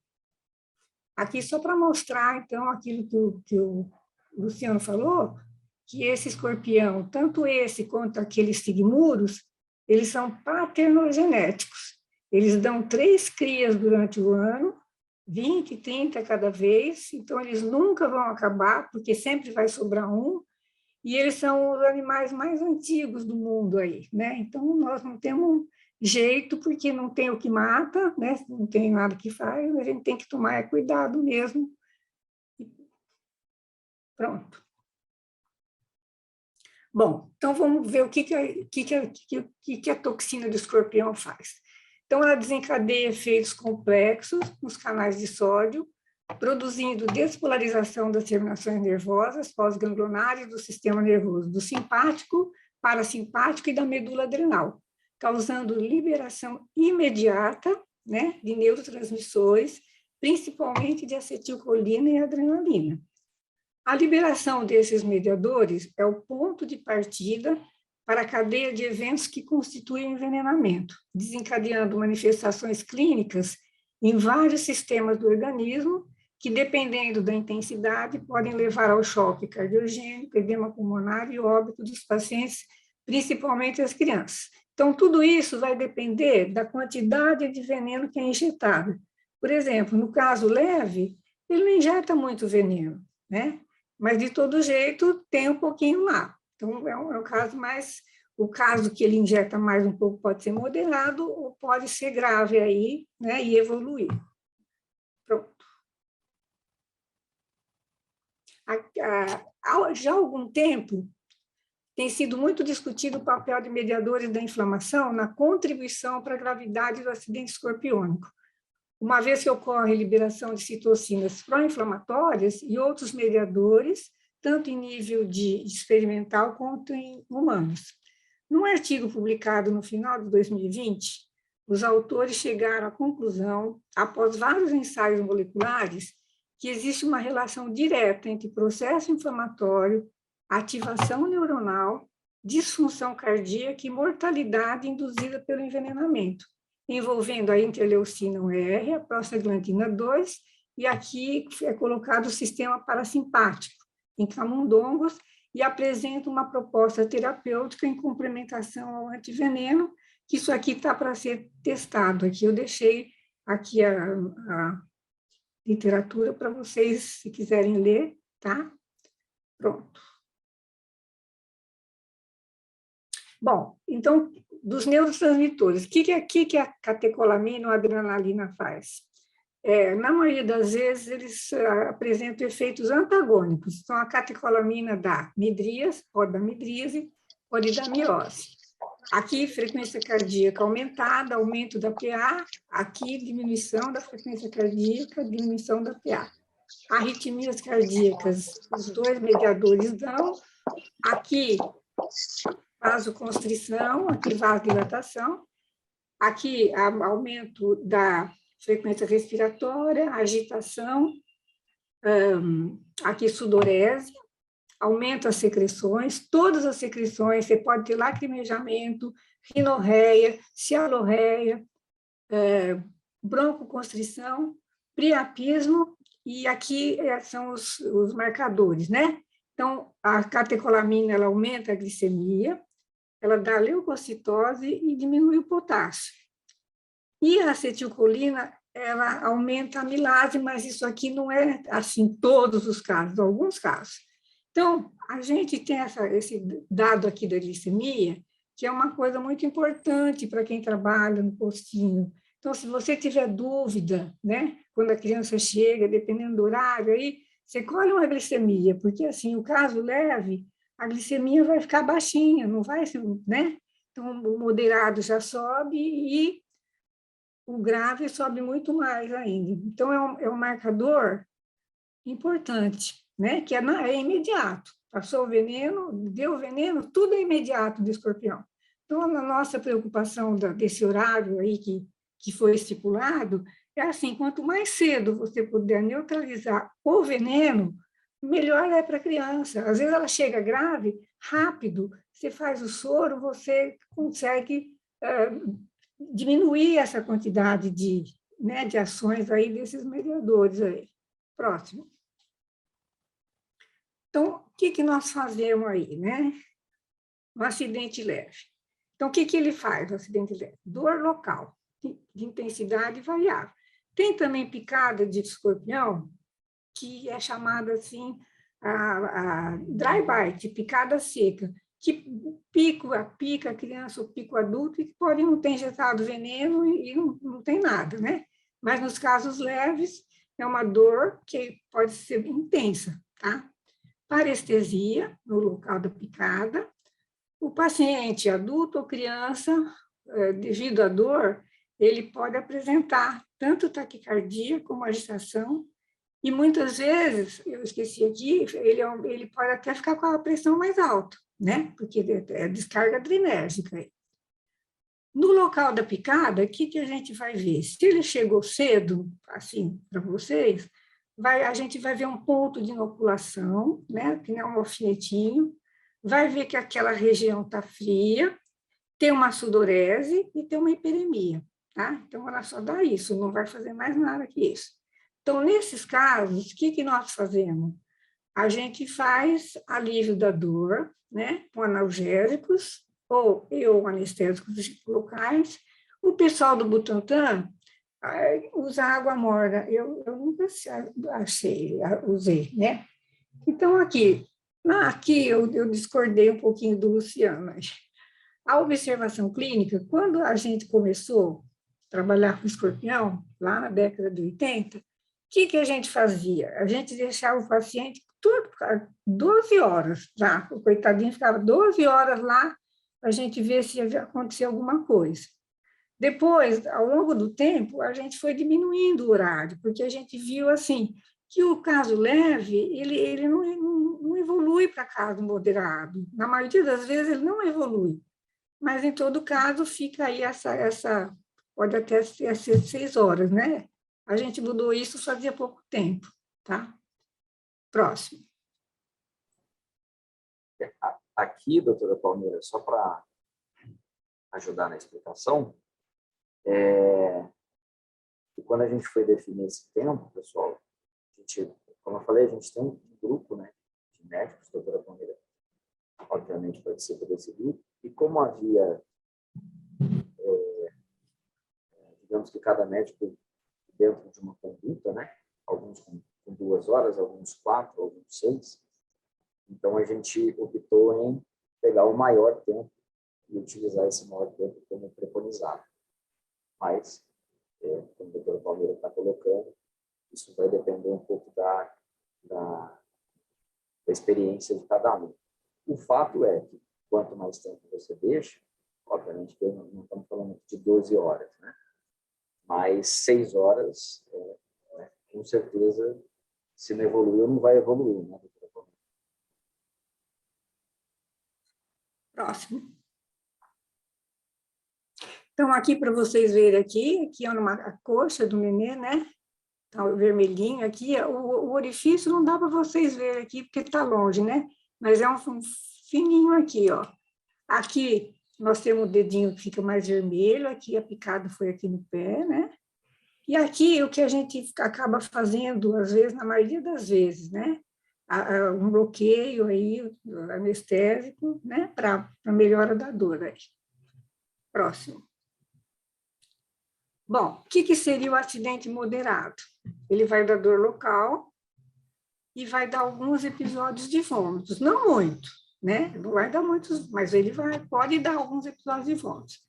Speaker 2: Aqui só para mostrar, então, aquilo que o Luciano falou, que esse escorpião, tanto esse quanto aqueles sigmuros, eles são paternogenéticos. Eles dão 3 crias durante o ano, 20, 30 cada vez, então eles nunca vão acabar, porque sempre vai sobrar um, e eles são os animais mais antigos do mundo aí, né? Então, nós não temos jeito, porque não tem o que mata, né? Não tem nada que faz, a gente tem que tomar cuidado mesmo. Pronto. Bom, então vamos ver o que a toxina do escorpião faz. Então, ela desencadeia efeitos complexos nos canais de sódio, produzindo despolarização das terminações nervosas pós-ganglionares do sistema nervoso, do simpático, parasimpático e da medula adrenal, causando liberação imediata, né, de neurotransmissores, principalmente de acetilcolina e adrenalina. A liberação desses mediadores é o ponto de partida para a cadeia de eventos que constituem envenenamento, desencadeando manifestações clínicas em vários sistemas do organismo, que, dependendo da intensidade, podem levar ao choque cardiogênico, edema pulmonar e óbito dos pacientes, principalmente as crianças. Então, tudo isso vai depender da quantidade de veneno que é injetado. Por exemplo, no caso leve, ele não injeta muito veneno, né? Mas, de todo jeito, tem um pouquinho lá. Então, é um caso mais... O caso que ele injeta mais um pouco pode ser moderado ou pode ser grave aí, né, e evoluir. Pronto. Já há algum tempo, tem sido muito discutido o papel de mediadores da inflamação na contribuição para a gravidade do acidente escorpiônico, uma vez que ocorre a liberação de citocinas pró-inflamatórias e outros mediadores, tanto em nível de experimental quanto em humanos. Num artigo publicado no final de 2020, os autores chegaram à conclusão, após vários ensaios moleculares, que existe uma relação direta entre processo inflamatório, ativação neuronal, disfunção cardíaca e mortalidade induzida pelo envenenamento, envolvendo a interleucina R, a prostaglandina 2, e aqui é colocado o sistema parasimpático, em camundongos, e apresenta uma proposta terapêutica em complementação ao antiveneno, que isso aqui está para ser testado. Aqui eu deixei aqui a literatura para vocês, se quiserem ler, tá? Pronto. Bom, então, dos neurotransmitores, o que a catecolamina ou a adrenalina faz? Na maioria das vezes, eles apresentam efeitos antagônicos. Então, a catecolamina dá midríase, pode dar midríase, pode dar miose. Aqui, frequência cardíaca aumentada, aumento da PA. Aqui, diminuição da frequência cardíaca, diminuição da PA. Arritmias cardíacas, os dois mediadores dão. Aqui, vasoconstrição, aqui, vasodilatação. Aqui, aumento da frequência respiratória, agitação, aqui sudorese, aumenta as secreções, todas as secreções, você pode ter lacrimejamento, rinorreia, cialorreia, broncoconstrição, priapismo, e aqui são os marcadores, né? Então, a catecolamina, ela aumenta a glicemia, ela dá leucocitose e diminui o potássio. E a acetilcolina, ela aumenta a amilase, mas isso aqui não é assim todos os casos, alguns casos. Então, a gente tem esse dado aqui da glicemia, que é uma coisa muito importante para quem trabalha no postinho. Então, se você tiver dúvida, né, quando a criança chega, dependendo do horário, aí você colhe uma glicemia, porque, assim, o caso leve, a glicemia vai ficar baixinha, não vai, né? Então, o moderado já sobe e o grave sobe muito mais ainda. Então, é um marcador importante, né? Que é imediato. Passou o veneno, deu o veneno, tudo é imediato do escorpião. Então, a nossa preocupação desse horário aí que foi estipulado é assim, quanto mais cedo você puder neutralizar o veneno, melhor é para a criança. Às vezes ela chega grave, rápido, você faz o soro, você consegue diminuir essa quantidade né, de ações aí desses mediadores aí. Próximo. Então, o que nós fazemos aí, né? No acidente leve. Então, o que ele faz no acidente leve? Dor local, de intensidade variável. Tem também picada de escorpião, que é chamada assim, a dry bite, picada seca, que pica a criança ou pica o adulto, e que pode não ter injetado veneno e não tem nada, né? Mas nos casos leves, é uma dor que pode ser intensa, tá? Parestesia no local da picada. O paciente, adulto ou criança, devido à dor, ele pode apresentar tanto taquicardia como agitação, e muitas vezes, eu esqueci aqui, ele pode até ficar com a pressão mais alta, né? Porque é descarga adrenérgica. No local da picada, o que a gente vai ver? Se ele chegou cedo, assim, para vocês, a gente vai ver um ponto de inoculação, né? Que é um alfinetinho, vai ver que aquela região está fria, tem uma sudorese e tem uma hiperemia, tá? Então, ela só dá isso, não vai fazer mais nada que isso. Então, nesses casos, o que nós fazemos? A gente faz alívio da dor, né, com analgésicos ou anestésicos locais. O pessoal do Butantan usa água morna. Eu nunca usei, né? Então, aqui eu discordei um pouquinho do Luciano. A observação clínica, quando a gente começou a trabalhar com escorpião, lá na década de 80, o que a gente fazia? A gente deixava o paciente 12 horas lá, o coitadinho ficava 12 horas lá, para a gente ver se ia acontecer alguma coisa. Depois, ao longo do tempo, a gente foi diminuindo o horário, porque a gente viu assim que o caso leve, ele não evolui para caso moderado. Na maioria das vezes, ele não evolui. Mas, em todo caso, fica aí pode até ser 6 horas, né? A gente mudou isso fazia pouco tempo, tá? Próximo.
Speaker 1: Aqui, doutora Palmeira, só para ajudar na explicação, quando a gente foi definir esse tempo, pessoal, como eu falei, a gente tem um grupo, né, de médicos, a doutora Palmeira, obviamente, participa desse grupo, e como havia, digamos que cada médico dentro de uma conduta, né, alguns com 2 horas, alguns 4, alguns 6, então a gente optou em pegar o maior tempo e utilizar esse maior tempo como preconizado. Mas, como a doutora Palmeira está colocando, isso vai depender um pouco da experiência de cada um. O fato é que, quanto mais tempo você deixa, obviamente que não estamos falando de 12 horas, né? Mas 6 horas, com certeza, se não evoluiu, não vai evoluir, né, doutora Palmeira?
Speaker 2: Próximo. Então, aqui para vocês verem aqui é a coxa do nenê, né? Tá o vermelhinho aqui, o orifício não dá para vocês verem aqui, porque está longe, né? Mas é um fininho aqui, ó. Aqui nós temos o dedinho que fica mais vermelho, aqui a picada foi aqui no pé, né? E aqui o que a gente acaba fazendo, às vezes, na maioria das vezes, né? Um bloqueio aí, anestésico, né? Para melhora da dor aí. Próximo. Bom, o que seria o acidente moderado? Ele vai dar dor local e vai dar alguns episódios de vômitos, não muito, né? Não vai dar muitos, mas ele pode dar alguns episódios de vômitos.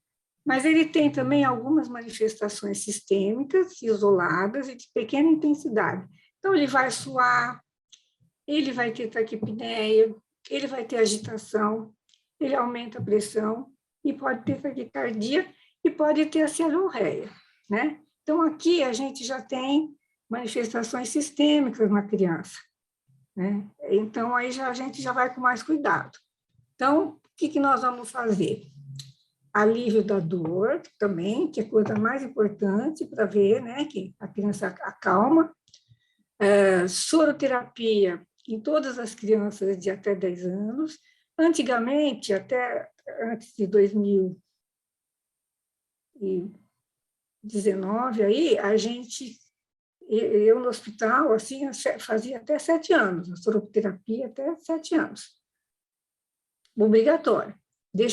Speaker 2: Mas ele tem também algumas manifestações sistêmicas, isoladas e de pequena intensidade. Então, ele vai suar, ele vai ter taquipneia, ele vai ter agitação, ele aumenta a pressão e pode ter taquicardia e pode ter a celorreia, né? Então, aqui a gente já tem manifestações sistêmicas na criança, né? Então, aí a gente já vai com mais cuidado. Então, o que nós vamos fazer? Alívio da dor também, que é a coisa mais importante para ver, né, que a criança acalma. Soroterapia em todas as crianças de até 10 anos. Antigamente, até antes de 2019, aí, eu no hospital, assim, fazia até 7 anos, a soroterapia até 7 anos. Obrigatório.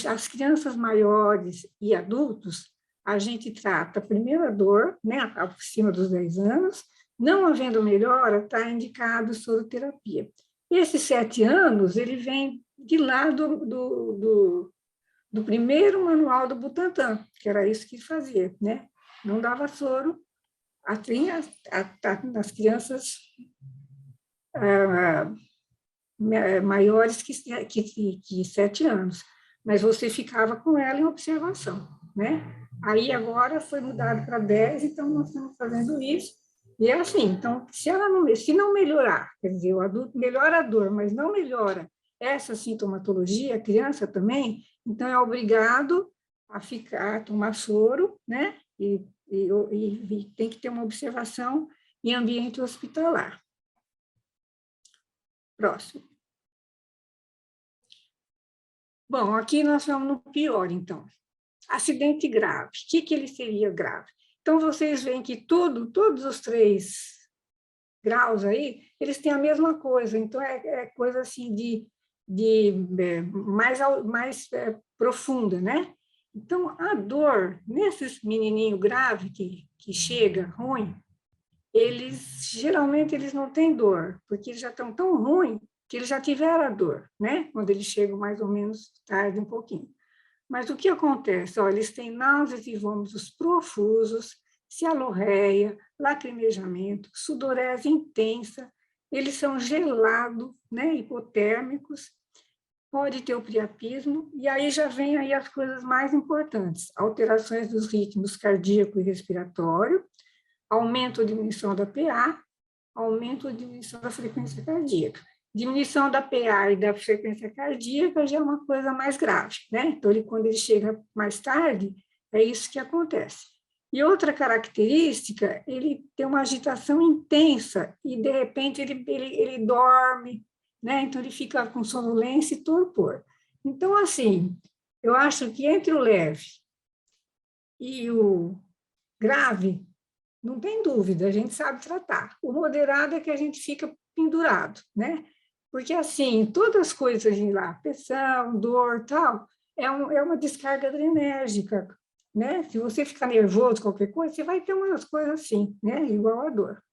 Speaker 2: As crianças maiores e adultos, a gente trata primeiro a dor, né, acima dos 10 anos, não havendo melhora, está indicado soroterapia. Esses 7 anos, ele vem de lá do primeiro manual do Butantan, que era isso que fazia, né? Não dava soro nas crianças maiores que 7 anos, mas você ficava com ela em observação, né? Aí agora foi mudado para 10, então nós estamos fazendo isso. E é assim, então, se não melhorar, quer dizer, o adulto melhora a dor, mas não melhora essa sintomatologia, a criança também, então é obrigado a tomar soro, né? E tem que ter uma observação em ambiente hospitalar. Próximo. Bom, aqui nós vamos no pior, então. Acidente grave. O que ele seria grave? Então, vocês veem que todos os 3 graus aí, eles têm a mesma coisa. Então, é coisa assim mais profunda, né? Então, a dor, nesses menininhos graves que chega ruim, geralmente eles não têm dor, porque eles já estão tão ruins que eles já tiveram a dor, né? Quando eles chegam mais ou menos tarde um pouquinho. Mas o que acontece? Olha, eles têm náuseas e vômitos profusos, cialorreia, lacrimejamento, sudorese intensa, eles são gelados, né, hipotérmicos, pode ter o priapismo, e aí já vem aí as coisas mais importantes, alterações dos ritmos cardíaco e respiratório, aumento ou diminuição da PA, aumento ou diminuição da frequência cardíaca. Diminuição da PA e da frequência cardíaca já é uma coisa mais grave, né? Então, quando ele chega mais tarde, é isso que acontece. E outra característica, ele tem uma agitação intensa e, de repente, ele dorme, né? Então, ele fica com sonolência e torpor. Então, assim, eu acho que entre o leve e o grave, não tem dúvida, a gente sabe tratar. O moderado é que a gente fica pendurado, né? Porque, assim, todas as coisas de lá, pressão, dor, tal, é uma descarga adrenérgica, né? Se você ficar nervoso, qualquer coisa, você vai ter umas coisas assim, né? Igual a dor.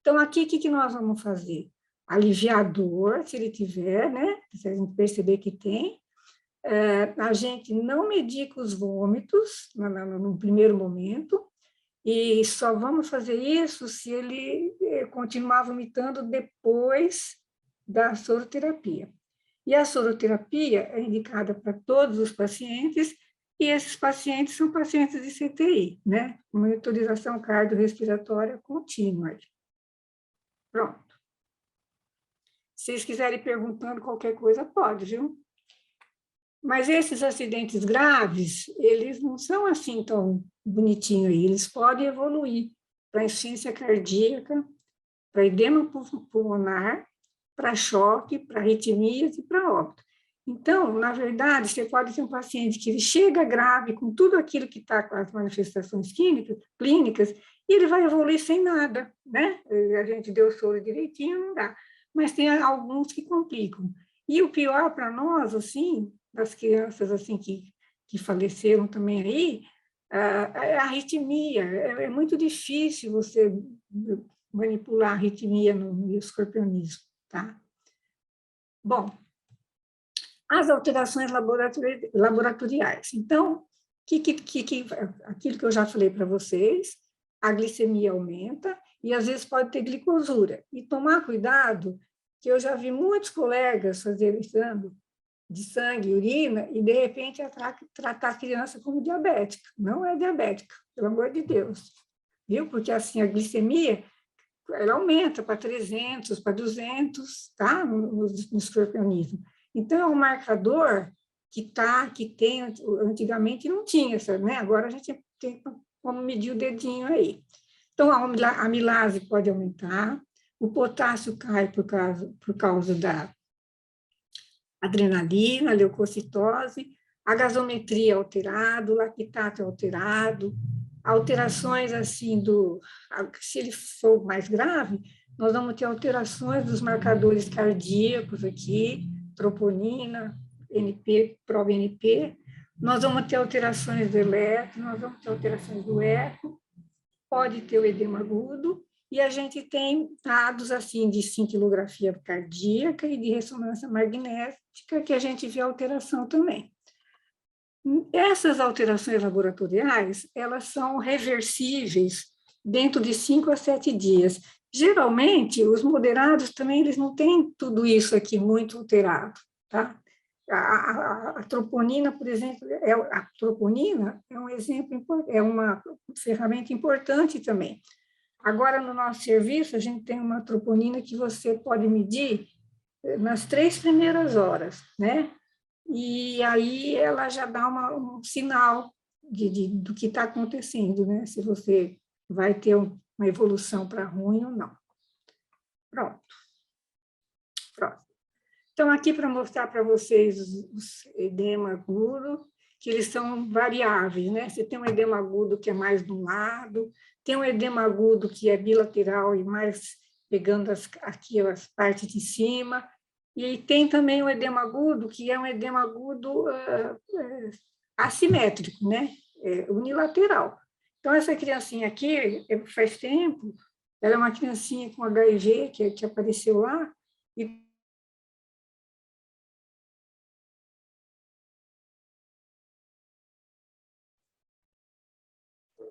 Speaker 2: Então, aqui, o que nós vamos fazer? Aliviar a dor, se ele tiver, né? Se a gente perceber que tem. A gente não medica os vômitos no primeiro momento, e só vamos fazer isso se ele continuar vomitando depois da soroterapia. E a soroterapia é indicada para todos os pacientes, e esses pacientes são pacientes de CTI, né? Monitorização cardiorrespiratória contínua. Pronto. Se vocês quiserem perguntando qualquer coisa, pode, viu? Mas esses acidentes graves, eles não são assim tão bonitinhos aí, eles podem evoluir para insuficiência cardíaca, para edema pulmonar, para choque, para arritmias e para óbito. Então, na verdade, você pode ter um paciente que ele chega grave com tudo aquilo que está com as manifestações clínicas, e ele vai evoluir sem nada, né? A gente deu soro direitinho, não dá. Mas tem alguns que complicam. E o pior para nós, assim, das crianças assim que faleceram também aí, a arritmia, é muito difícil você manipular a arritmia no escorpionismo, tá? Bom, as alterações laboratoriais. Então, aquilo que eu já falei para vocês, a glicemia aumenta e, às vezes, pode ter glicosura. E tomar cuidado, que eu já vi muitos colegas fazerem exame de sangue e urina e, de repente, tratar a criança como diabética. Não é diabética, pelo amor de Deus. Viu? Porque, assim, a glicemia ela aumenta para 300, para 200, tá? No escorpionismo. Então, é um marcador que tem, antigamente não tinha, né? Agora a gente tem como medir o dedinho aí. Então, a amilase pode aumentar, o potássio cai por causa da adrenalina, leucocitose, a gasometria alterada, o lactato alterado, alterações assim se ele for mais grave, nós vamos ter alterações dos marcadores cardíacos aqui, troponina, NP, pró-NP, nós vamos ter alterações do eletro, nós vamos ter alterações do eco, pode ter o edema agudo, e a gente tem dados assim de cintilografia cardíaca e de ressonância magnética, que a gente vê alteração também. Essas alterações laboratoriais, elas são reversíveis dentro de 5 a 7 dias. Geralmente, os moderados também, eles não têm tudo isso aqui muito alterado, tá? A troponina, por exemplo, a troponina é um exemplo, é uma ferramenta importante também. Agora, no nosso serviço, a gente tem uma troponina que você pode medir nas 3 primeiras horas, né? E aí ela já dá um sinal do que está acontecendo, né? Se você vai ter uma evolução para ruim ou não. Pronto. Então, aqui para mostrar para vocês os edema agudo, que eles são variáveis, né? Você tem um edema agudo que é mais de um lado, tem um edema agudo que é bilateral e mais pegando aqui as partes de cima, e tem também o edema agudo, que é um edema agudo assimétrico, né? Unilateral. Então, essa criancinha aqui, faz tempo, ela é uma criancinha com HIV que apareceu lá, e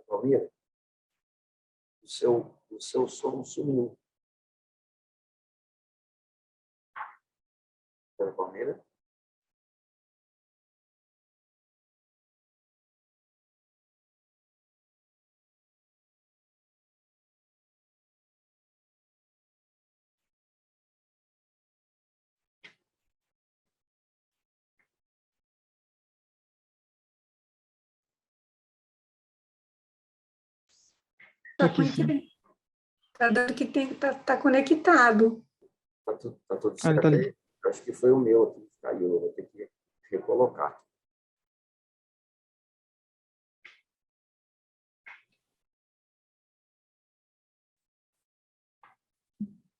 Speaker 1: Palmeira, o seu som sumiu. Palmeira?
Speaker 2: Está dando que tá conectado.
Speaker 1: Tá tudo certo aí? Eu acho que foi o meu aqui que caiu. Eu vou ter que recolocar.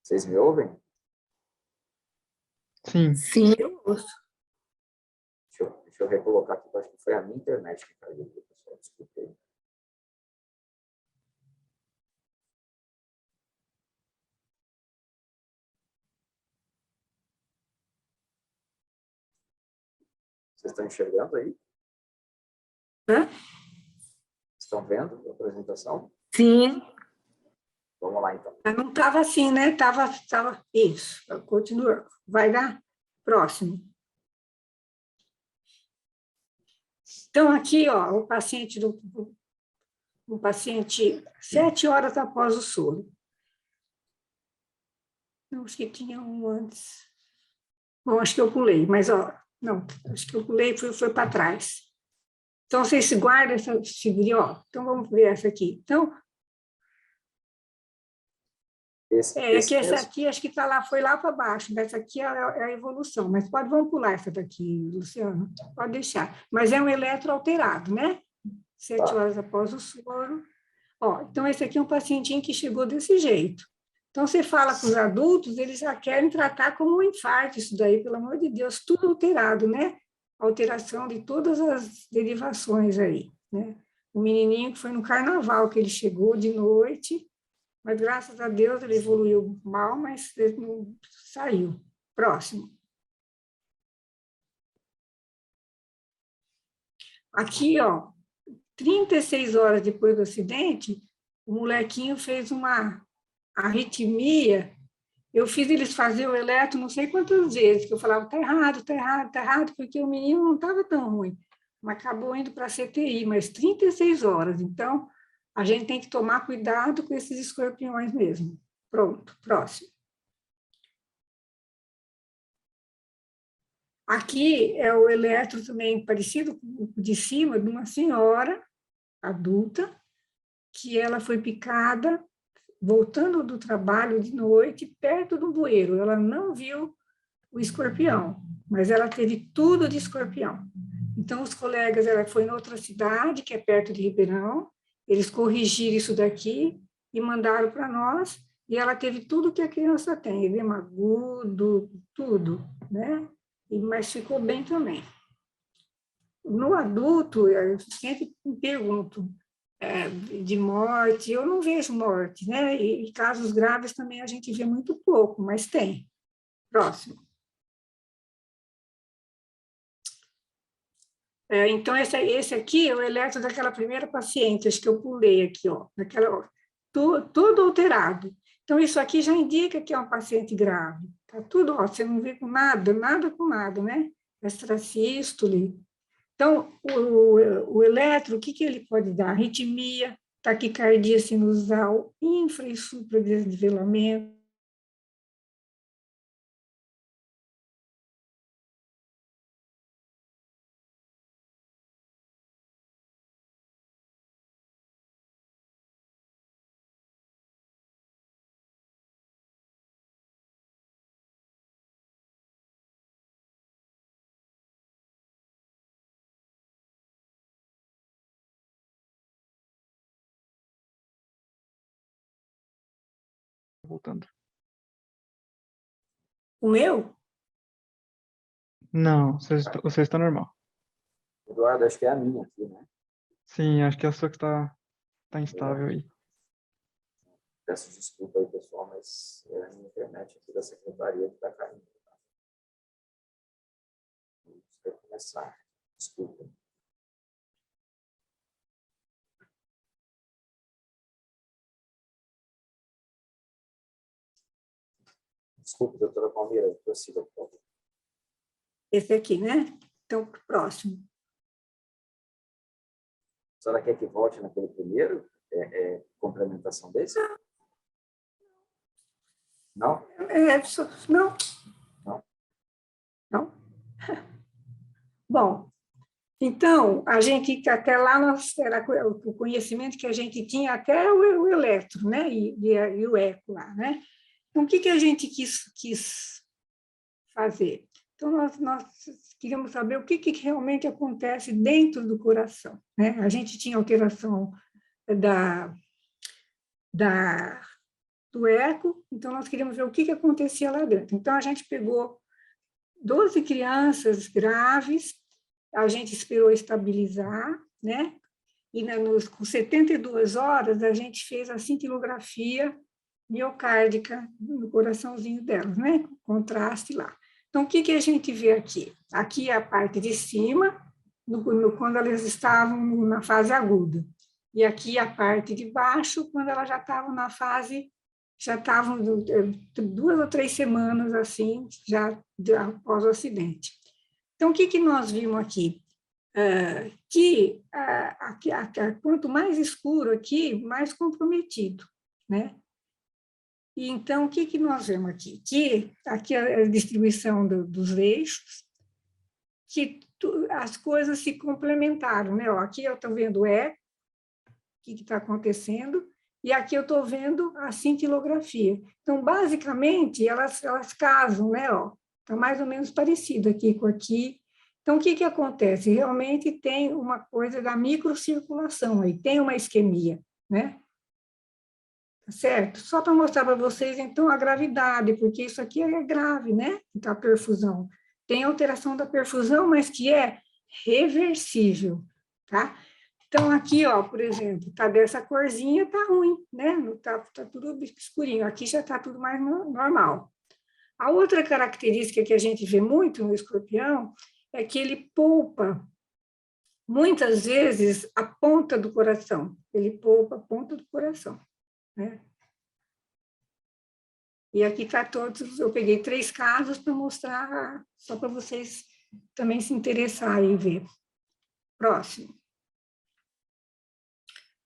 Speaker 1: Vocês me ouvem?
Speaker 2: Sim, eu ouço.
Speaker 1: Deixa eu recolocar aqui. Eu acho que foi a minha internet que caiu, pessoal. Desculpe aí. Vocês estão enxergando aí?
Speaker 2: Hã?
Speaker 1: Estão vendo a apresentação?
Speaker 2: Sim.
Speaker 1: Vamos lá, então.
Speaker 2: Não estava assim, né? Tava. Isso, continua. Vai dar? Próximo. Então, aqui, ó, o paciente 7 horas após o soro. Não, acho que tinha um antes. Bom, acho que eu pulei, mas, ó, não, acho que eu pulei e foi para trás. Então, vocês se guardam essa figurinha, ó. Então, vamos ver essa aqui. Então, essa aqui, acho que foi lá para baixo. Essa aqui é a evolução, mas vamos pular essa daqui, Luciano. Pode deixar. Mas é um eletro alterado, né? 7 horas após o soro. Ó, então, esse aqui é um pacientinho que chegou desse jeito. Então, você fala com os adultos, eles já querem tratar como um infarto isso daí, pelo amor de Deus, tudo alterado, né? Alteração de todas as derivações aí, né? O menininho que foi no carnaval, que ele chegou de noite, mas graças a Deus ele evoluiu mal, mas ele não saiu. Próximo. Aqui, ó, 36 horas depois do acidente, o molequinho fez uma arritmia. Eu fiz eles fazer o eletro não sei quantas vezes, que eu falava, tá errado, tá errado, tá errado, porque o menino não estava tão ruim, mas acabou indo para a CTI, mas 36 horas. Então, a gente tem que tomar cuidado com esses escorpiões mesmo. Pronto, próximo. Aqui é o eletro também parecido com o de cima, de uma senhora adulta, que ela foi picada voltando do trabalho de noite, perto do bueiro. Ela não viu o escorpião, mas ela teve tudo de escorpião. Então, os colegas, ela foi em outra cidade, que é perto de Ribeirão, eles corrigiram isso daqui e mandaram para nós, e ela teve tudo que a criança tem, edema agudo, tudo, né? Mas ficou bem também. No adulto, eu sempre me pergunto, de morte, eu não vejo morte, né? E casos graves também a gente vê muito pouco, mas tem. Próximo. Então, esse aqui é o eletro daquela primeira paciente, acho que eu pulei aqui, ó, tudo alterado. Então, isso aqui já indica que é um paciente grave. Tá tudo, ó, você não vê com nada, nada com nada, né? Extrasístole. Então, o eletro, o que ele pode dar? Arritmia, taquicardia sinusal, infra e supradesnivelamento.
Speaker 4: Voltando.
Speaker 2: O meu?
Speaker 4: Não, você está normal.
Speaker 1: Eduardo, acho que é a minha aqui, né?
Speaker 4: Sim, acho que é a sua que tá instável aí.
Speaker 1: Peço desculpa aí, pessoal, mas é a minha internet aqui da secretaria que está caindo. Tá? Vai começar. Desculpa. Desculpe, doutora Palmeira, prossiga, por favor.
Speaker 2: Esse aqui, né? Então, próximo.
Speaker 1: A senhora quer que volte naquele primeiro? Complementação desse? Não?
Speaker 2: Não.
Speaker 1: Não.
Speaker 2: Não. Bom, então, a gente, até lá, era o conhecimento que a gente tinha até o eletro, né? E o eco lá, né? Então, o que a gente quis fazer? Então, nós queríamos saber o que realmente acontece dentro do coração, né? A gente tinha alteração do eco, então nós queríamos ver o que acontecia lá dentro. Então, a gente pegou 12 crianças graves, a gente esperou estabilizar, né? E com 72 horas, a gente fez a cintilografia miocárdica no coraçãozinho delas, né? Contraste lá. Então, o que a gente vê aqui? Aqui é a parte de cima, quando elas estavam na fase aguda. E aqui a parte de baixo, quando elas já estavam na fase, já estavam 2 ou 3 semanas, assim, já após o acidente. Então, o que nós vimos aqui? Quanto mais escuro aqui, mais comprometido, né? E então, o que nós vemos aqui? Que aqui é a distribuição dos eixos, que as coisas se complementaram, né? Ó, aqui eu estou vendo o que está acontecendo, e aqui eu estou vendo a cintilografia. Então, basicamente, elas casam, né? Ó, está mais ou menos parecido aqui com aqui. Então, o que acontece? Realmente tem uma coisa da microcirculação aí, tem uma isquemia, né? Certo? Só para mostrar para vocês, então, a gravidade, porque isso aqui é grave, né? Então, a perfusão. Tem alteração da perfusão, mas que é reversível, tá? Então, aqui, ó, por exemplo, está dessa corzinha, está ruim, né? Está tudo escurinho. Aqui já está tudo mais normal. A outra característica que a gente vê muito no escorpião é que ele poupa, muitas vezes, a ponta do coração. Ele poupa a ponta do coração, né? E aqui está todos, eu peguei 3 casos para mostrar, só para vocês também se interessarem e ver. Próximo.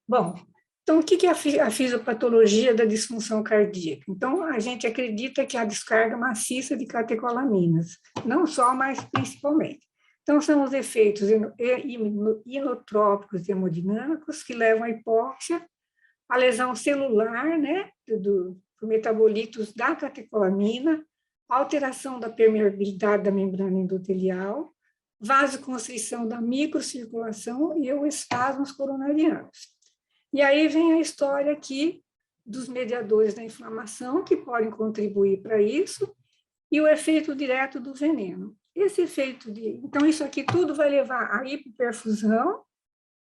Speaker 2: Bom, então, o que é a fisiopatologia da disfunção cardíaca? Então, a gente acredita que há descarga maciça de catecolaminas, não só, mas principalmente. Então, são os efeitos inotrópicos e hemodinâmicos que levam à hipóxia, a lesão celular, né, do metabolitos da catecolamina, alteração da permeabilidade da membrana endotelial, vasoconstrição da microcirculação e os espasmos coronarianos. E aí vem a história aqui dos mediadores da inflamação, que podem contribuir para isso, e o efeito direto do veneno. Esse efeito então, isso aqui tudo vai levar à hipoperfusão,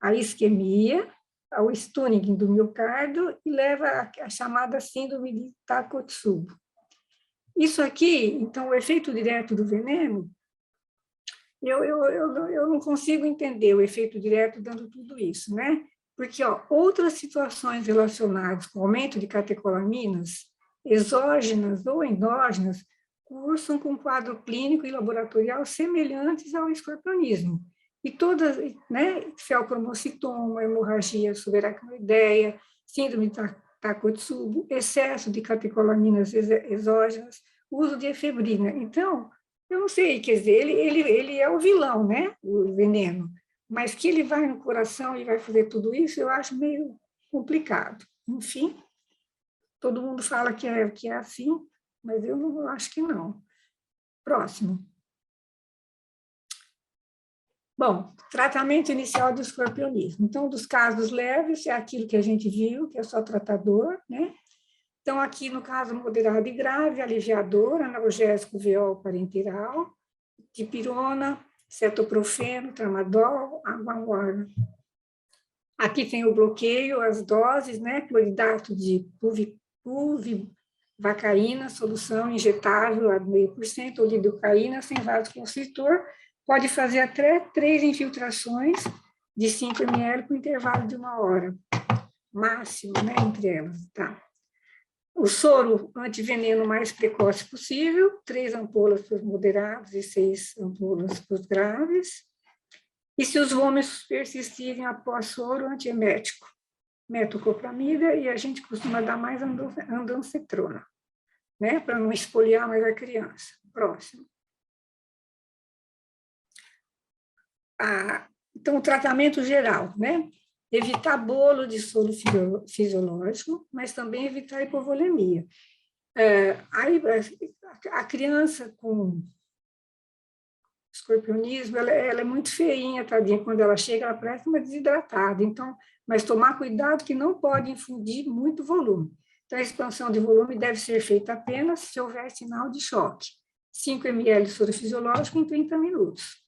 Speaker 2: à isquemia, ao stunning do miocárdio e leva à chamada síndrome de Takotsubo. Isso aqui, então, o efeito direto do veneno, eu não consigo entender o efeito direto dando tudo isso, né? Porque, ó, outras situações relacionadas com aumento de catecolaminas, exógenas ou endógenas, cursam com quadro clínico e laboratorial semelhantes ao escorpionismo. E todas, né, feocromocitoma, hemorragia subaracnoideia, síndrome de Takotsubo, excesso de catecolaminas exógenas, uso de efebrina. Então, eu não sei, quer dizer, ele é o vilão, né, o veneno. Mas que ele vai no coração e vai fazer tudo isso, eu acho meio complicado. Enfim, todo mundo fala que é assim, mas eu não acho que não. Próximo. Bom, tratamento inicial do escorpionismo. Então, dos casos leves, é aquilo que a gente viu, que é só tratador, né? Então, aqui no caso moderado e grave, aliviador, analgésico veol parenteral, dipirona, cetoprofeno, tramadol, água morna. Aqui tem o bloqueio, as doses, né? Cloridato de pulvivacaína, solução injetável a 0,5% ou lidocaína sem vasoconstritor. Pode fazer até 3 infiltrações de 5 ml com intervalo de 1 hora, máximo, né? Entre elas, tá? O soro antiveneno mais precoce possível, 3 ampolas para os moderados e 6 ampolas para os graves. E se os vômitos persistirem após soro antiemético, metoclopramida, e a gente costuma dar mais andancetrona, né, para não espoliar mais a criança. Próximo. Então, o tratamento geral, né? Evitar bolo de soro fisiológico, mas também evitar hipovolemia. Aí, a criança com escorpionismo, ela é muito feinha, tadinha, quando ela chega, ela parece uma desidratada, então, mas tomar cuidado que não pode infundir muito volume. Então, a expansão de volume deve ser feita apenas se houver sinal de choque. 5 ml de soro fisiológico em 30 minutos.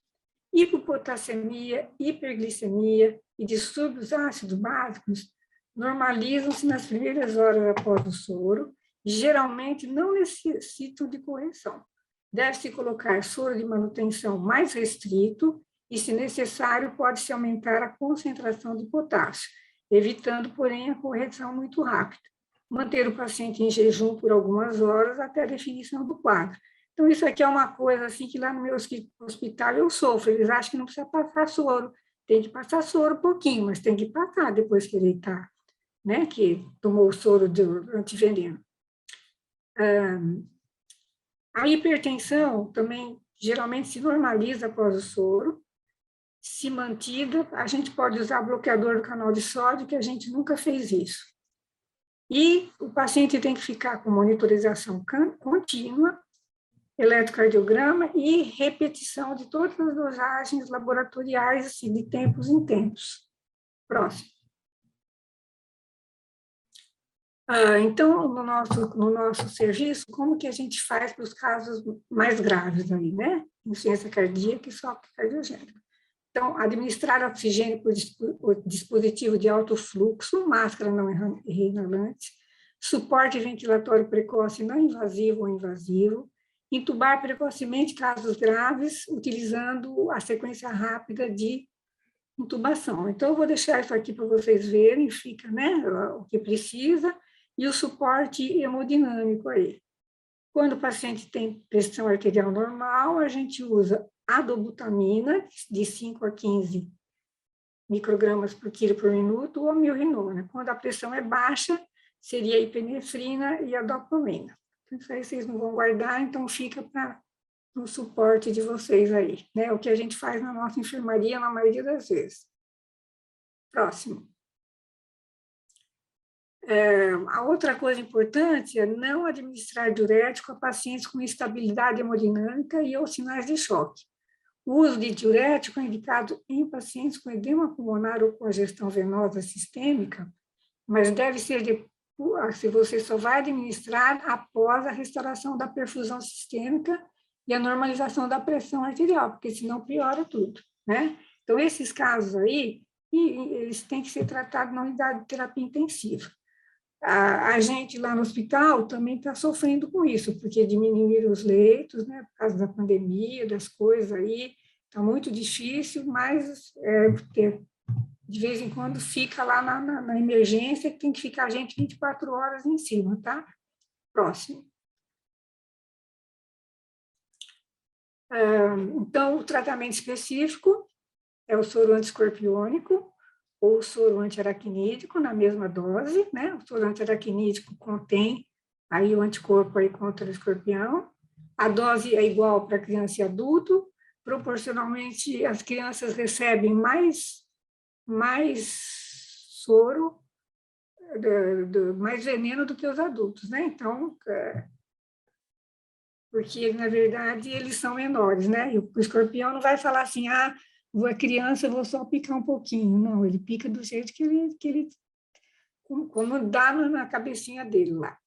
Speaker 2: Hipopotassemia, hiperglicemia e distúrbios ácidos básicos normalizam-se nas primeiras horas após o soro e geralmente não necessitam de correção. Deve-se colocar soro de manutenção mais restrito e, se necessário, pode-se aumentar a concentração de potássio, evitando, porém, a correção muito rápida. Manter o paciente em jejum por algumas horas até a definição do quadro. Então, isso aqui é uma coisa assim que lá no meu hospital eu sofro. Eles acham que não precisa passar soro. Tem que passar soro um pouquinho, mas tem que passar depois que ele está, né, que tomou o soro de antiveneno. A hipertensão também geralmente se normaliza após o soro. Se mantida, a gente pode usar bloqueador do canal de sódio, que a gente nunca fez isso. E o paciente tem que ficar com monitorização contínua, eletrocardiograma e repetição de todas as dosagens laboratoriais, assim, de tempos em tempos. Próximo. Então, no nosso serviço, como que a gente faz para os casos mais graves aí, né? Insuficiência cardíaca e choque cardiogênico. Então, administrar oxigênio por dispositivo de alto fluxo, máscara não inalante, suporte ventilatório precoce não invasivo ou invasivo, intubar precocemente casos graves, utilizando a sequência rápida de intubação. Então, eu vou deixar isso aqui para vocês verem, fica, né, o que precisa, e o suporte hemodinâmico aí. Quando o paciente tem pressão arterial normal, a gente usa a dobutamina, de 5 a 15 microgramas por quilo por minuto, ou a milrinona. Quando a pressão é baixa, seria a epinefrina e a dopamina. Isso aí vocês não vão guardar, então fica para o suporte de vocês aí, né? O que a gente faz na nossa enfermaria, na maioria das vezes. Próximo. A outra coisa importante é não administrar diurético a pacientes com instabilidade hemodinâmica e ou sinais de choque. O uso de diurético é indicado em pacientes com edema pulmonar ou congestão venosa sistêmica, mas deve ser, se você só vai administrar após a restauração da perfusão sistêmica e a normalização da pressão arterial, porque senão piora tudo, né? Então, esses casos aí, eles têm que ser tratados na unidade de terapia intensiva. A gente lá no hospital também está sofrendo com isso, porque diminuíram os leitos, né, por causa da pandemia, das coisas aí, está muito difícil, mas de vez em quando fica lá na emergência, que tem que ficar a gente 24 horas em cima, tá? Próximo. Então, o tratamento específico é o soro antiescorpiônico, ou soro antiaracnídico na mesma dose, né? O soro antiaracnídico contém aí o anticorpo aí contra o escorpião. A dose é igual para criança e adulto. Proporcionalmente, as crianças recebem mais soro, mais veneno do que os adultos, né? Então, porque, na verdade, eles são menores, né? E o escorpião não vai falar assim, a criança, eu vou só picar um pouquinho. Não, ele pica do jeito que ele como dá na cabecinha dele lá.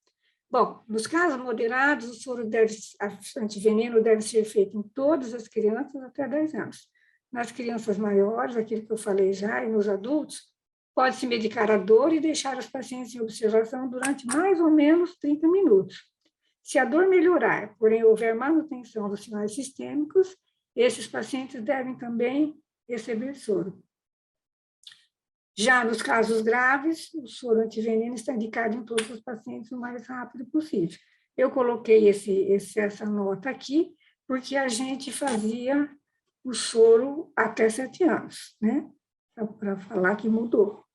Speaker 2: Bom, nos casos moderados, o soro antiveneno deve ser feito em todas as crianças até 10 anos. Nas crianças maiores, aquilo que eu falei já, e nos adultos, pode-se medicar a dor e deixar os pacientes em observação durante mais ou menos 30 minutos. Se a dor melhorar, porém houver manutenção dos sinais sistêmicos, esses pacientes devem também receber soro. Já nos casos graves, o soro antiveneno está indicado em todos os pacientes o mais rápido possível. Eu coloquei essa nota aqui, porque a gente fazia o soro até 7 anos, né? Para falar que mudou.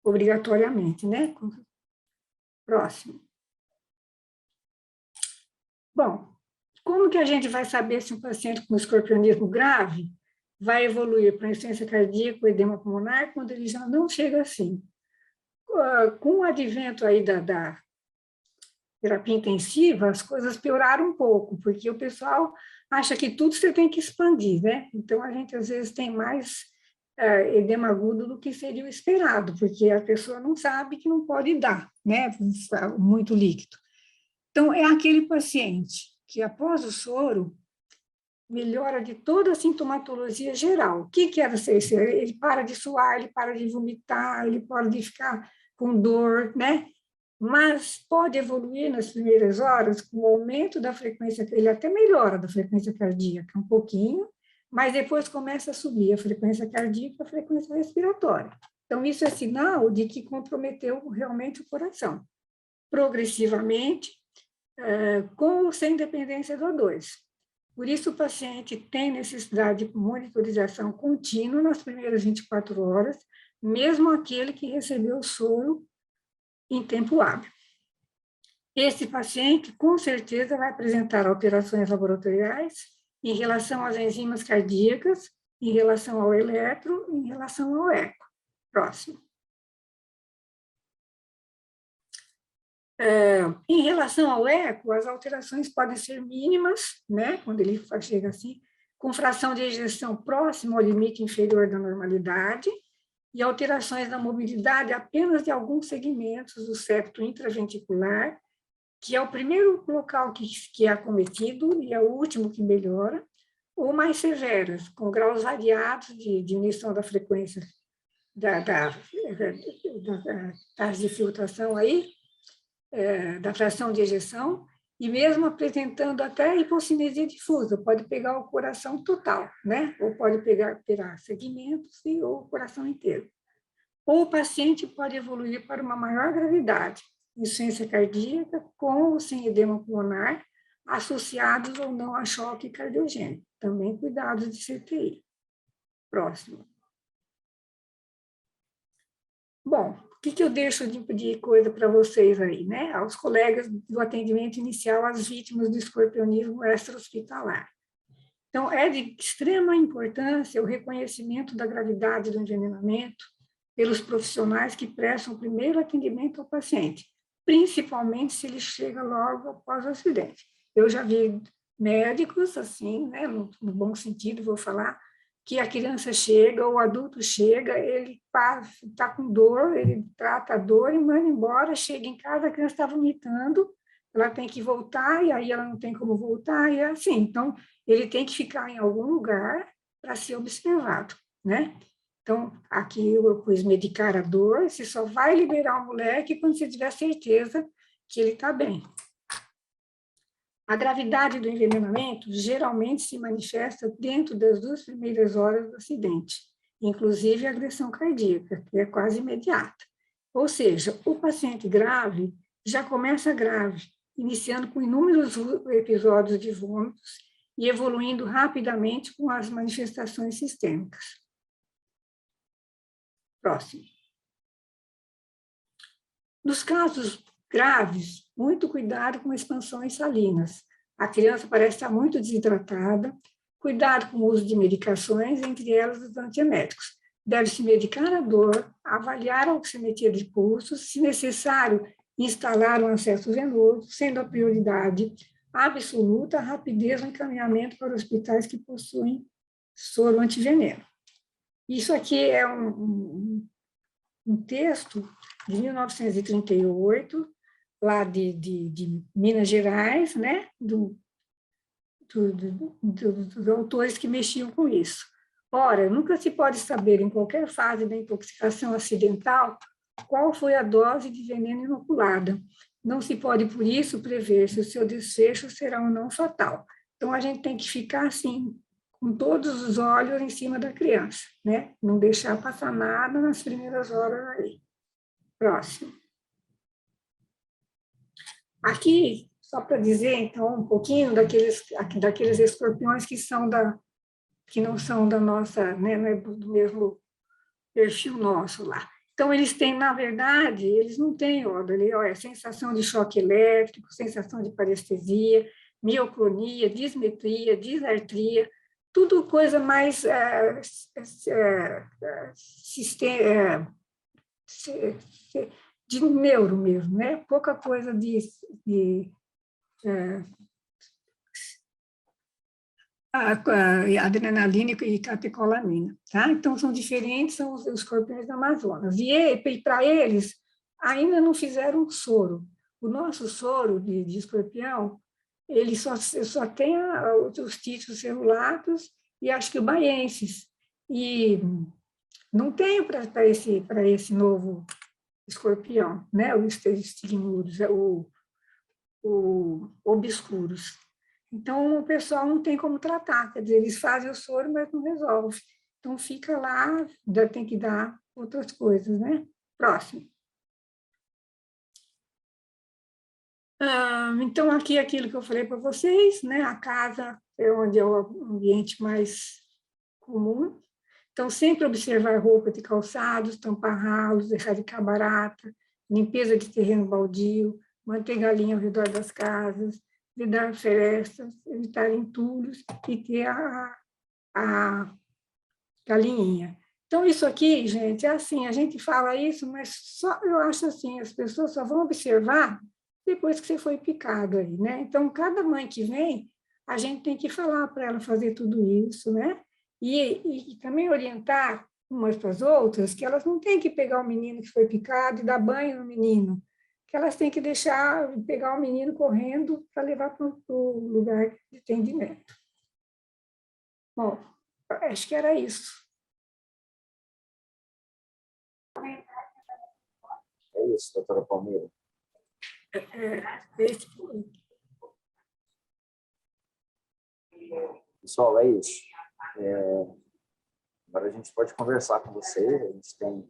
Speaker 2: Obrigatoriamente, né? Próximo. Bom, como que a gente vai saber se um paciente com escorpionismo grave vai evoluir para insuficiência cardíaca ou edema pulmonar quando ele já não chega assim? Com o advento aí da terapia intensiva, as coisas pioraram um pouco, porque o pessoal acha que tudo você tem que expandir, né? Então, a gente, às vezes, tem mais edema agudo do que seria o esperado, porque a pessoa não sabe que não pode dar, né? Muito líquido. Então, é aquele paciente que, após o soro, melhora de toda a sintomatologia geral. O que era ser? Ele para de suar, ele para de vomitar, ele pode ficar com dor, né? Mas pode evoluir nas primeiras horas com o aumento da frequência, ele até melhora da frequência cardíaca um pouquinho, mas depois começa a subir a frequência cardíaca e a frequência respiratória. Então, isso é sinal de que comprometeu realmente o coração. Progressivamente, com ou sem dependência do O2. Por isso, o paciente tem necessidade de monitorização contínua nas primeiras 24 horas, mesmo aquele que recebeu o soro em tempo hábil. Esse paciente, com certeza, vai apresentar alterações laboratoriais em relação às enzimas cardíacas, em relação ao eletro, em relação ao eco. Próximo. Em relação ao eco, as alterações podem ser mínimas, né, quando ele chega assim, com fração de ejeção próxima ao limite inferior da normalidade, e alterações na mobilidade apenas de alguns segmentos do septo intraventricular, que é o primeiro local que é acometido e é o último que melhora, ou mais severas, com graus variados de diminuição da frequência da taxa de filtração aí, da fração de ejeção, e mesmo apresentando até hipocinesia difusa, pode pegar o coração total, né? Ou pode pegar segmentos ou o coração inteiro. Ou o paciente pode evoluir para uma maior gravidade, insuficiência cardíaca com ou sem edema pulmonar, associados ou não a choque cardiogênico. Também cuidados de CTI. Próximo. Bom, o que eu deixo de coisa para vocês aí, né? Aos colegas do atendimento inicial às vítimas do escorpionismo extra-hospitalar. Então, é de extrema importância o reconhecimento da gravidade do envenenamento pelos profissionais que prestam o primeiro atendimento ao paciente, principalmente se ele chega logo após o acidente. Eu já vi médicos, assim, né, no bom sentido, vou falar, que a criança chega, o adulto chega, ele está com dor, ele trata a dor e manda embora, chega em casa, a criança está vomitando, ela tem que voltar, e aí ela não tem como voltar, e é assim. Então, ele tem que ficar em algum lugar para ser observado, né? Então, aqui eu pus medicar a dor, você só vai liberar o moleque quando você tiver certeza que ele está bem. A gravidade do envenenamento geralmente se manifesta dentro das 2 primeiras horas do acidente, inclusive a agressão cardíaca, que é quase imediata. Ou seja, o paciente grave já começa grave, iniciando com inúmeros episódios de vômitos e evoluindo rapidamente com as manifestações sistêmicas. Próximo. Nos casos graves, muito cuidado com expansões salinas. A criança parece estar muito desidratada. Cuidado com o uso de medicações, entre elas os antieméticos. Deve-se medicar a dor, avaliar a oximetria de pulso, se necessário, instalar um acesso venoso, sendo a prioridade absoluta a rapidez no encaminhamento para hospitais que possuem soro antiveneno. Isso aqui é um texto de 1938, lá de Minas Gerais, né? Dos autores que mexiam com isso. Ora, nunca se pode saber, em qualquer fase da intoxicação acidental, qual foi a dose de veneno inoculada. Não se pode, por isso, prever se o seu desfecho será ou não fatal. Então, a gente tem que ficar, assim, com todos os olhos em cima da criança, né? Não deixar passar nada nas primeiras horas aí. Próximo. Aqui, só para dizer, então, um pouquinho daqueles escorpiões que não são da nossa, né, não é do mesmo perfil nosso lá. Então, eles têm, na verdade, eles não têm sensação de choque elétrico, sensação de parestesia, mioclonia, dismetria, disartria, tudo coisa mais de neuro mesmo, né? Pouca coisa de adrenalina e catecolamina, tá? Então, são diferentes, são os escorpiões da Amazonas. E para eles, ainda não fizeram soro. O nosso soro de escorpião, ele só tem os títulos celulatos e acho que o baienses. E não tem para esse novo escorpião, né? O estigmuros, o obscuros. Então, o pessoal não tem como tratar, quer dizer, eles fazem o soro, mas não resolve. Então, fica lá, ainda tem que dar outras coisas, né? Próximo. Então, aqui é aquilo que eu falei para vocês, né? A casa é onde é o ambiente mais comum. Então, sempre observar roupa de calçados, tampar ralos, erradicar barata, limpeza de terreno baldio, manter galinha ao redor das casas, vedar florestas, evitar entulhos e ter a galinha. Então, isso aqui, gente, é assim, a gente fala isso, mas só, eu acho assim, as pessoas só vão observar depois que você foi picado aí, né? Então, cada mãe que vem, a gente tem que falar para ela fazer tudo isso, né? E também orientar umas para as outras que elas não têm que pegar o menino que foi picado e dar banho no menino, que elas têm que pegar o menino correndo para levar para o lugar de atendimento. Bom, acho que era isso.
Speaker 1: É isso, doutora Palmeira.
Speaker 2: Esse-
Speaker 1: Pessoal, é isso. Agora a gente pode conversar com vocês, a gente tem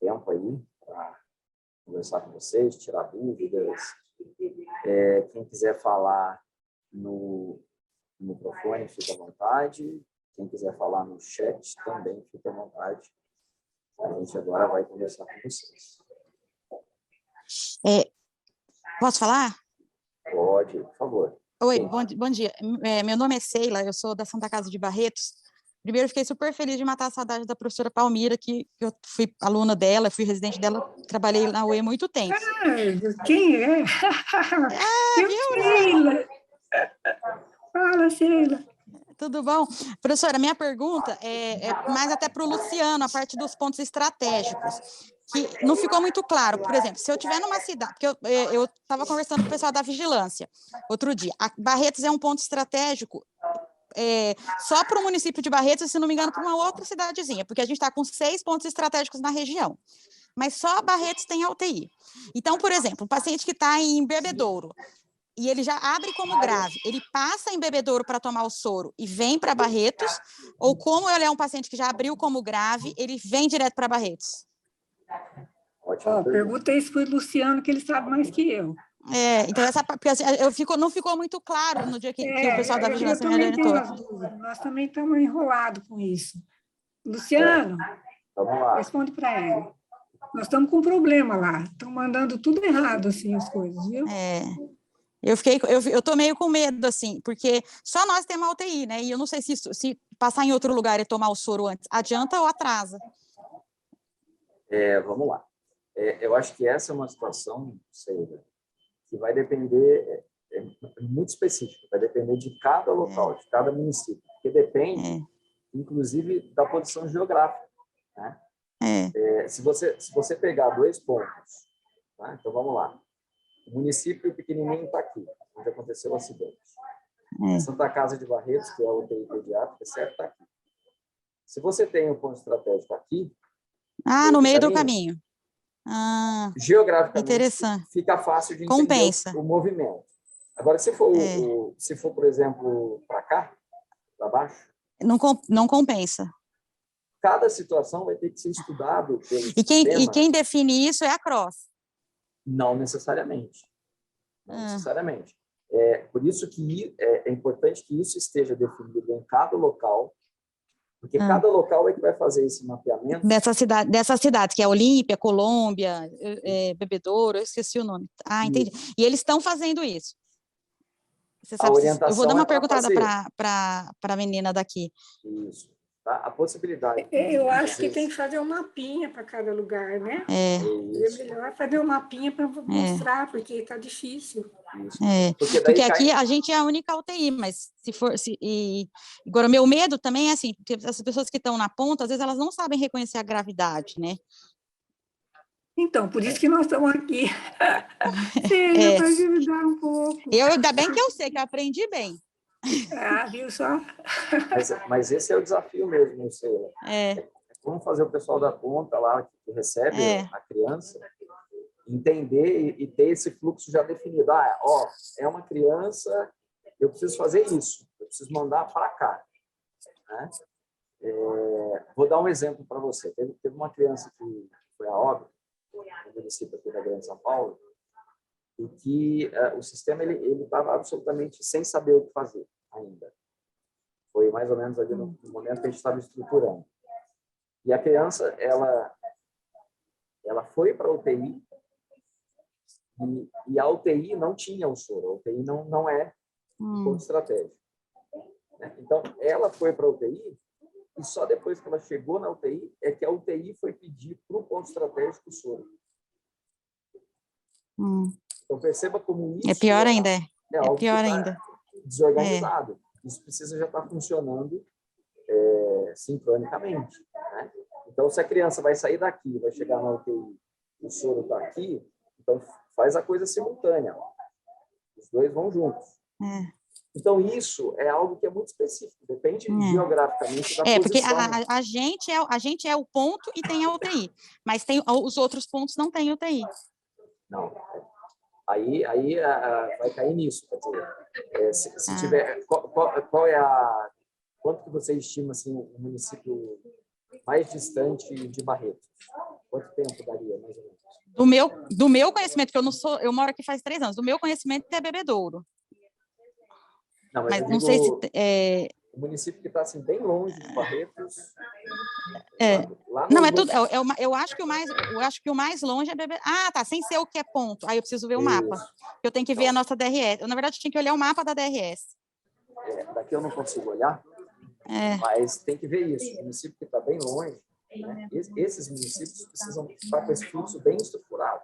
Speaker 1: tempo aí para conversar com vocês, tirar dúvidas. Quem quiser falar no microfone, fica à vontade. Quem quiser falar no chat, também fica à vontade. A gente agora vai conversar com vocês.
Speaker 5: Posso falar?
Speaker 1: Pode, por favor.
Speaker 5: Oi,
Speaker 1: Sim.
Speaker 5: bom dia. Meu nome é Sheila, eu sou da Santa Casa de Barretos. Primeiro, eu fiquei super feliz de matar a saudade da professora Palmira, que eu fui aluna dela, fui residente dela, trabalhei na UE há muito tempo.
Speaker 2: Quem é? Eu,
Speaker 5: Viu?
Speaker 2: Sheila. Fala, Sheila.
Speaker 5: Tudo bom? Professora, minha pergunta é mais até para o Luciano, a parte dos pontos estratégicos, que não ficou muito claro. Por exemplo, se eu estiver numa cidade, porque eu estava conversando com o pessoal da vigilância outro dia, Barretos é um ponto estratégico só para o município de Barretos, se não me engano, para uma outra cidadezinha, porque a gente está com 6 pontos estratégicos na região, mas só Barretos tem a UTI. Então, por exemplo, o paciente que está em Bebedouro, e ele já abre como grave, ele passa em Bebedouro para tomar o soro e vem para Barretos, ou como ele é um paciente que já abriu como grave, ele vem direto para Barretos?
Speaker 1: Ótimo.
Speaker 2: Pergunta isso para o Luciano, que ele sabe mais que eu.
Speaker 5: Então, porque, assim, não ficou muito claro no dia que o pessoal da
Speaker 2: Eu
Speaker 5: vigilância me
Speaker 2: também tenho
Speaker 5: orientou.
Speaker 2: as dúvidas. Nós também estamos enrolados com isso. Luciano,
Speaker 1: Vamos lá.
Speaker 2: responde para ele. Nós estamos com um problema lá. Estão mandando tudo errado, assim, as coisas, viu?
Speaker 5: Eu tô meio com medo, assim, porque só nós temos a UTI, né? E eu não sei se passar em outro lugar e tomar o soro antes, adianta ou atrasa?
Speaker 1: Vamos lá. Eu acho que essa é uma situação, Sheila, que vai depender, muito específica, vai depender de cada local, de cada município, porque depende, inclusive, da posição geográfica, né? Se você pegar 2 pontos, tá? Então vamos lá. O município pequenininho está aqui, onde aconteceu o acidente. A Santa Casa de Barretos, que é a UTI pediátrica, certo, está aqui. Se você tem um ponto estratégico aqui,
Speaker 5: no meio do caminho.
Speaker 1: Geograficamente,
Speaker 5: interessante.
Speaker 1: fica fácil de
Speaker 5: Compensa.
Speaker 1: entender o movimento. Agora, se for, por exemplo, para cá, para baixo,
Speaker 5: Não compensa.
Speaker 1: cada situação vai ter que ser estudado pelo
Speaker 5: E
Speaker 1: sistema.
Speaker 5: quem define isso é a CROSS.
Speaker 1: Não necessariamente. Não necessariamente. Por isso que é importante que isso esteja definido em cada local, porque cada local é que vai fazer esse mapeamento.
Speaker 5: Dessas cidades, que é Olímpia, Colômbia, Bebedouro, eu esqueci o nome. Entendi. E eles estão fazendo isso. Você sabe, eu vou dar uma perguntada para a menina daqui.
Speaker 1: Isso. Tá? A possibilidade.
Speaker 2: Eu acho que tem que fazer um mapinha para cada lugar, né? É melhor fazer um mapinha para mostrar, porque está difícil.
Speaker 5: Porque aqui a gente é a única UTI, mas agora, o meu medo também é assim, porque as pessoas que estão na ponta, às vezes elas não sabem reconhecer a gravidade, né?
Speaker 2: Então, por isso que nós estamos aqui. Para ajudar um pouco.
Speaker 5: Ainda bem que eu sei, que eu aprendi bem.
Speaker 2: Viu só?
Speaker 1: Mas esse é o desafio mesmo, Sheila. Como fazer o pessoal da ponta lá, que recebe a criança, entender e ter esse fluxo já definido. É uma criança, eu preciso fazer isso, eu preciso mandar para cá. Né? Vou dar um exemplo para você. Teve uma criança que foi a óbito, no município aqui da Grande São Paulo, e que o sistema ele estava absolutamente sem saber o que fazer ainda. Foi mais ou menos ali no momento que a gente estava estruturando. E a criança, ela foi para a UTI, e a UTI não tinha o soro. A UTI não é um ponto estratégico. Né? Então, ela foi para a UTI, e só depois que ela chegou na UTI é que a UTI foi pedir para o ponto estratégico o soro. Então, perceba como isso...
Speaker 5: É pior ainda,
Speaker 1: algo
Speaker 5: pior
Speaker 1: que tá
Speaker 5: ainda.
Speaker 1: Desorganizado. Isso precisa já estar funcionando sincronicamente. Né? Então, se a criança vai sair daqui, vai chegar na UTI, o soro está aqui, então faz a coisa simultânea. Os dois vão juntos. Então, isso é algo que é muito específico, depende geograficamente da
Speaker 5: porque
Speaker 1: posição.
Speaker 5: a gente é o ponto e tem a UTI, mas tem, os outros pontos não têm UTI.
Speaker 1: Não. Aí vai cair nisso, quer dizer, se tiver, qual é quanto que você estima assim o município mais distante de Barretos? Quanto tempo daria, mais ou menos?
Speaker 5: Do meu conhecimento, que eu moro aqui faz 3 anos, do meu conhecimento é Bebedouro.
Speaker 1: Não,
Speaker 5: Mas
Speaker 1: eu
Speaker 5: não
Speaker 1: digo,
Speaker 5: sei se
Speaker 1: o município que está assim bem longe de Barretos. Lá
Speaker 5: não, é tudo. Eu acho que o mais longe é Bebedouro. Ah, tá, sem ser o que é ponto. Aí eu preciso ver o mapa. Eu tenho que ver a nossa DRS. Eu, na verdade, tinha que olhar o mapa da DRS.
Speaker 1: Daqui eu não consigo olhar, mas tem que ver isso. O município que está bem longe, né? Esses municípios precisam estar com esse fluxo bem estruturado.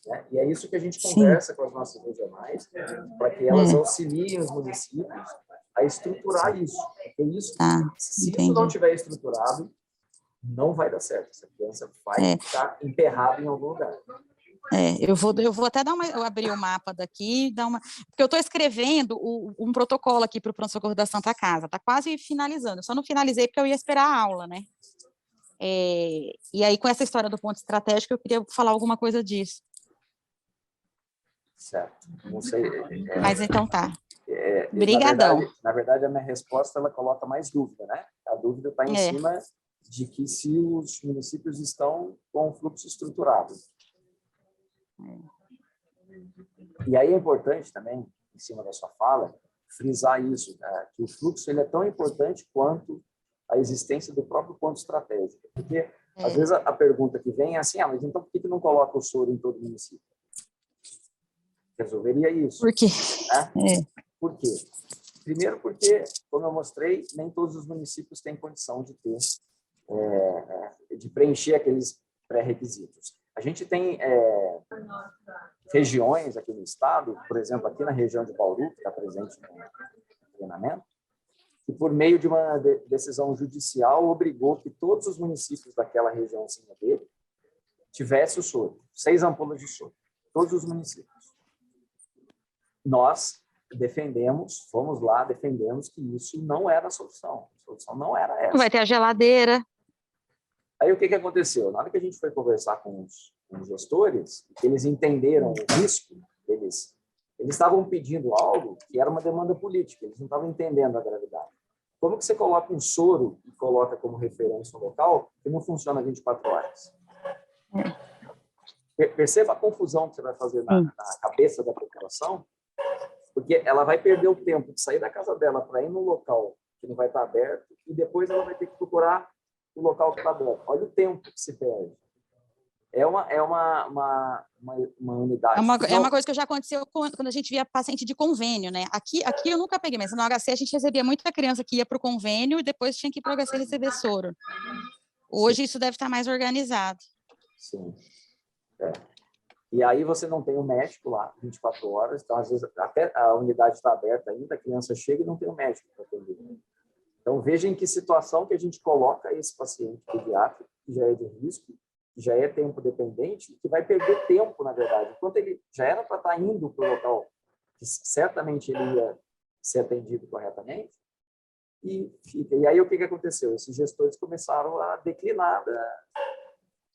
Speaker 1: Né? E é isso que a gente conversa com as nossas regionais, para que elas auxiliem os municípios a estruturar isso. Porque se isso não tiver estruturado, não vai dar certo. Essa criança vai ficar emperrada em algum lugar.
Speaker 5: Eu vou até eu abrir o mapa daqui, porque eu estou escrevendo um protocolo aqui para o pronto-socorro da Santa Casa, está quase finalizando, eu só não finalizei porque eu ia esperar a aula, né? E aí, com essa história do ponto estratégico, eu queria falar alguma coisa disso.
Speaker 1: Certo, não sei.
Speaker 5: Mas então tá. Obrigadão.
Speaker 1: Na verdade, a minha resposta, ela coloca mais dúvida, né? A dúvida está em cima de que se os municípios estão com o fluxo estruturado. E aí é importante também, em cima da sua fala, frisar isso, né? Que o fluxo ele é tão importante quanto a existência do próprio ponto estratégico. Porque, às vezes, a pergunta que vem é assim, mas então por que não coloca o soro em todo o município? Resolveria isso.
Speaker 5: Por quê?
Speaker 1: Né? Por quê? Primeiro porque, como eu mostrei, nem todos os municípios têm condição de ter, de preencher aqueles pré-requisitos. A gente tem regiões aqui no estado, por exemplo, aqui na região de Bauru, que está presente no treinamento, que por meio de uma decisão judicial obrigou que todos os municípios daquela regiãozinha dele tivessem o soro, 6 ampolas de soro, todos os municípios. Nós fomos lá, defendemos que isso não era a solução não era essa.
Speaker 5: Vai ter a geladeira.
Speaker 1: Aí o que aconteceu? Na hora que a gente foi conversar com os gestores, eles entenderam o risco, eles estavam pedindo algo que era uma demanda política, eles não estavam entendendo a gravidade. Como que você coloca um soro e coloca como referência um local que não funciona 24 horas? Perceba a confusão que você vai fazer na cabeça da população, porque ela vai perder o tempo de sair da casa dela para ir num local que não vai estar aberto e depois ela vai ter que procurar o local que está aberto. Olha o tempo que se perde. É uma unidade.
Speaker 5: É uma coisa que já aconteceu quando a gente via paciente de convênio, né? Aqui eu nunca peguei, mas no HC a gente recebia muita criança que ia para o convênio e depois tinha que ir para o HC receber soro. Hoje isso deve estar mais organizado.
Speaker 1: Sim. E aí você não tem um médico lá 24 horas, então às vezes até a unidade está aberta ainda, a criança chega e não tem um médico para atender. Então veja em que situação que a gente coloca esse paciente pediátrico, que já é de risco, que já é tempo dependente, que vai perder tempo, na verdade. Enquanto ele já era para estar indo para o local que certamente ele ia ser atendido corretamente, e aí o que aconteceu? Esses gestores começaram a declinar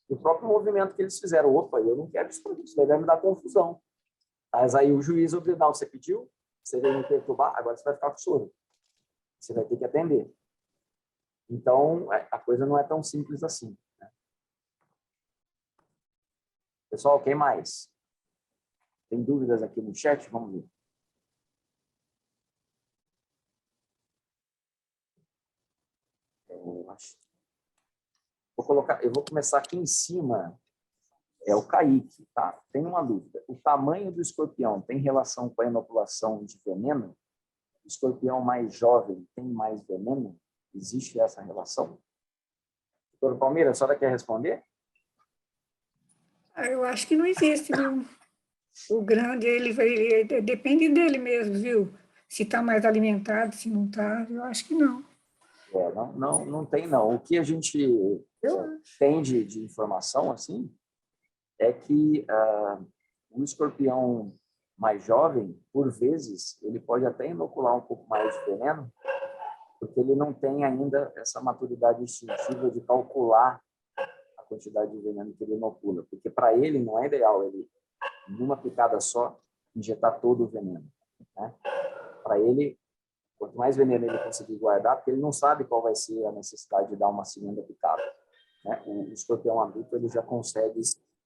Speaker 1: do próprio movimento que eles fizeram. Opa, eu não quero isso vai me dar confusão. Mas aí o juiz obrigou, você pediu, você veio me perturbar, agora você vai ficar com soro. Você vai ter que atender. Então, a coisa não é tão simples assim. Né? Pessoal, quem mais? Tem dúvidas aqui no chat? Vamos ver. Eu vou começar aqui em cima. É o Kaique, tá? Tem uma dúvida. O tamanho do escorpião tem relação com a inoculação de veneno? O escorpião mais jovem tem mais veneno? Existe essa relação? Doutora Palmeira, a senhora quer responder?
Speaker 2: Eu acho que não existe, não. O grande, ele depende dele mesmo, viu? Se está mais alimentado, se não está, eu acho que não.
Speaker 1: Não tem, não. O que a gente tem de informação, assim, é que o escorpião mais jovem, por vezes, ele pode até inocular um pouco mais de veneno, porque ele não tem ainda essa maturidade instintiva de calcular a quantidade de veneno que ele inocula, porque para ele não é ideal ele, numa picada só, injetar todo o veneno, né? Para ele, quanto mais veneno ele conseguir guardar, porque ele não sabe qual vai ser a necessidade de dar uma segunda picada, né? O escorpião adulto ele já consegue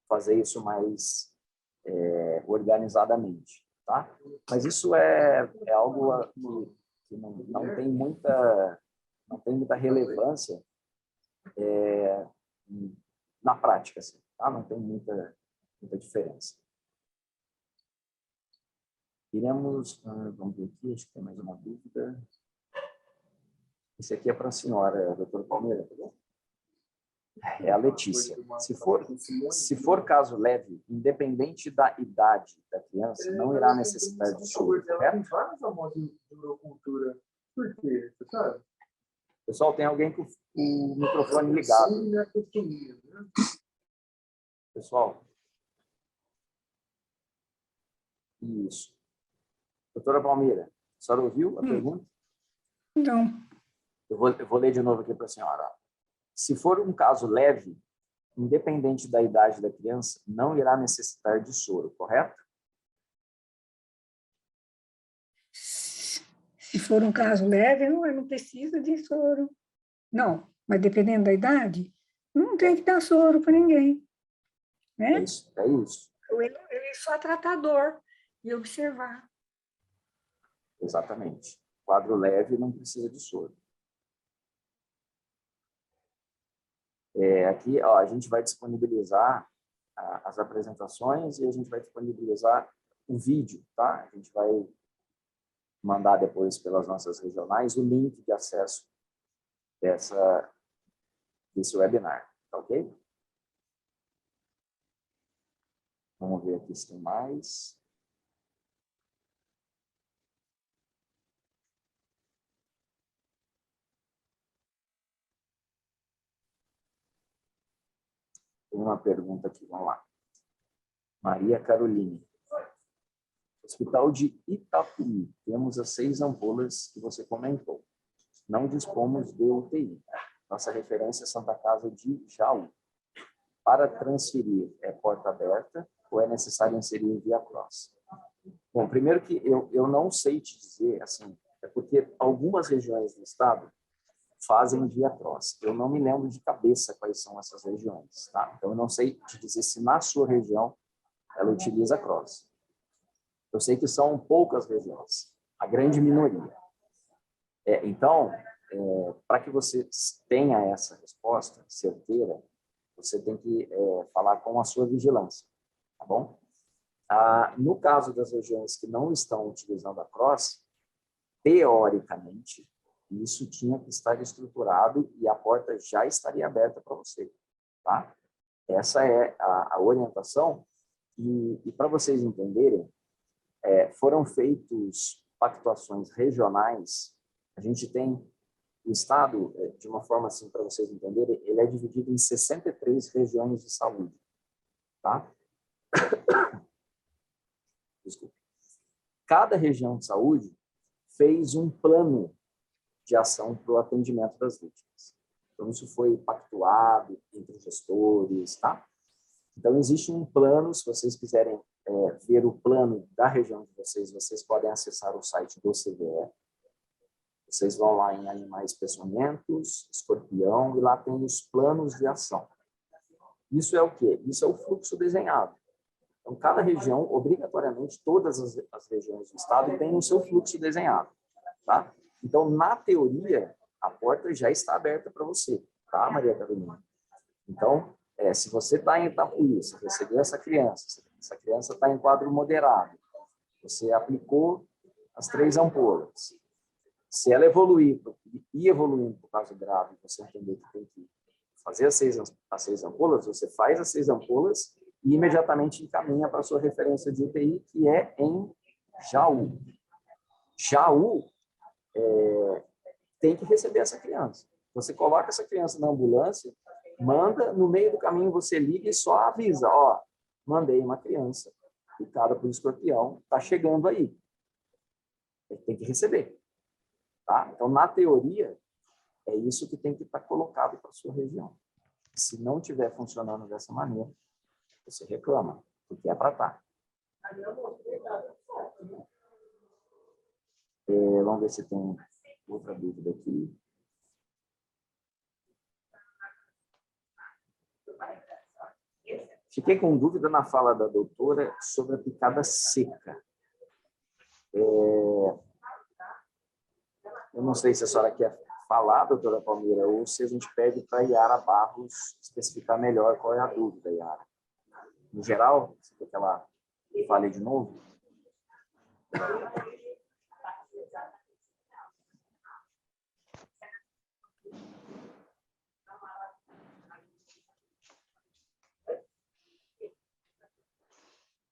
Speaker 1: fazer isso mais organizadamente, tá? Mas isso é algo que não tem muita relevância na prática, assim, tá? Não tem muita diferença. Iremos, vamos ver aqui, acho que tem mais uma dúvida. Esse aqui é para a senhora, doutora Palmeira, tá bom? É a Letícia. Se for caso leve, independente da idade da criança, não irá necessitar de soro, correto?
Speaker 6: Por quê? Você sabe?
Speaker 1: Pessoal, tem alguém com o microfone ligado. Pessoal. Isso. Doutora Palmeira, a senhora ouviu a pergunta?
Speaker 2: Não.
Speaker 1: Eu vou ler de novo aqui para a senhora. Se for um caso leve, independente da idade da criança, não irá necessitar de soro, correto?
Speaker 2: Se for um caso leve, não precisa de soro. Não, mas dependendo da idade, não tem que dar soro para ninguém. Né?
Speaker 1: É isso.
Speaker 2: Ele só tratar a dor e observar.
Speaker 1: Exatamente. Quadro leve não precisa de soro. Aqui, ó, a gente vai disponibilizar as apresentações e a gente vai disponibilizar o vídeo, tá? A gente vai mandar depois pelas nossas regionais o link de acesso desse webinar, tá ok? Vamos ver aqui se tem mais. Tem uma pergunta aqui, vamos lá. Maria Caroline. Hospital de Itapuí. Temos as 6 ampolas que você comentou. Não dispomos de UTI. Nossa referência é Santa Casa de Jaú. Para transferir, é porta aberta ou é necessário inserir via cross? Bom, primeiro que eu não sei te dizer, assim, é porque algumas regiões do estado fazem via cross. Eu não me lembro de cabeça quais são essas regiões, tá? Então, eu não sei te dizer se na sua região ela utiliza cross. Eu sei que são poucas regiões, a grande minoria. Então, para que você tenha essa resposta certeira, você tem que falar com a sua vigilância, tá bom? No caso das regiões que não estão utilizando a cross, teoricamente, isso tinha que estar estruturado e a porta já estaria aberta para você, tá? Essa é a orientação e para vocês entenderem, foram feitos pactuações regionais. A gente tem o estado, de uma forma assim, para vocês entenderem, ele é dividido em 63 regiões de saúde, tá? Desculpa. Cada região de saúde fez um plano de ação para o atendimento das vítimas. Então, isso foi pactuado entre os gestores, tá? Então, existe um plano, se vocês quiserem ver o plano da região de vocês, vocês podem acessar o site do CVE. Vocês vão lá em animais peçonhentos, escorpião, e lá tem os planos de ação. Isso é o quê? Isso é o fluxo desenhado. Então, cada região, obrigatoriamente, todas as regiões do estado têm o seu fluxo desenhado, tá? Então, na teoria, a porta já está aberta para você, tá, Maria Carolina? Então, se você está em Itapuí, você recebeu essa criança está em quadro moderado, você aplicou as 3 ampolas. Se ela evoluir, e evoluindo por caso grave, você entender que tem que fazer as 6 ampolas, você faz as 6 ampolas e imediatamente encaminha para a sua referência de UTI, que é em Jaú. Jaú tem que receber essa criança. Você coloca essa criança na ambulância, manda, no meio do caminho você liga e só avisa, ó, mandei uma criança picada por escorpião, está chegando aí. Ele tem que receber. Tá? Então, na teoria, é isso que tem que estar colocado para a sua região. Se não estiver funcionando dessa maneira, você reclama, porque é para estar. Vamos ver se tem outra dúvida aqui. Fiquei com dúvida na fala da doutora sobre a picada seca. Eu não sei se a senhora quer falar, doutora Palmeira, ou se a gente pede para a Yara Barros especificar melhor qual é a dúvida, Yara. No geral, você quer que ela fale de novo?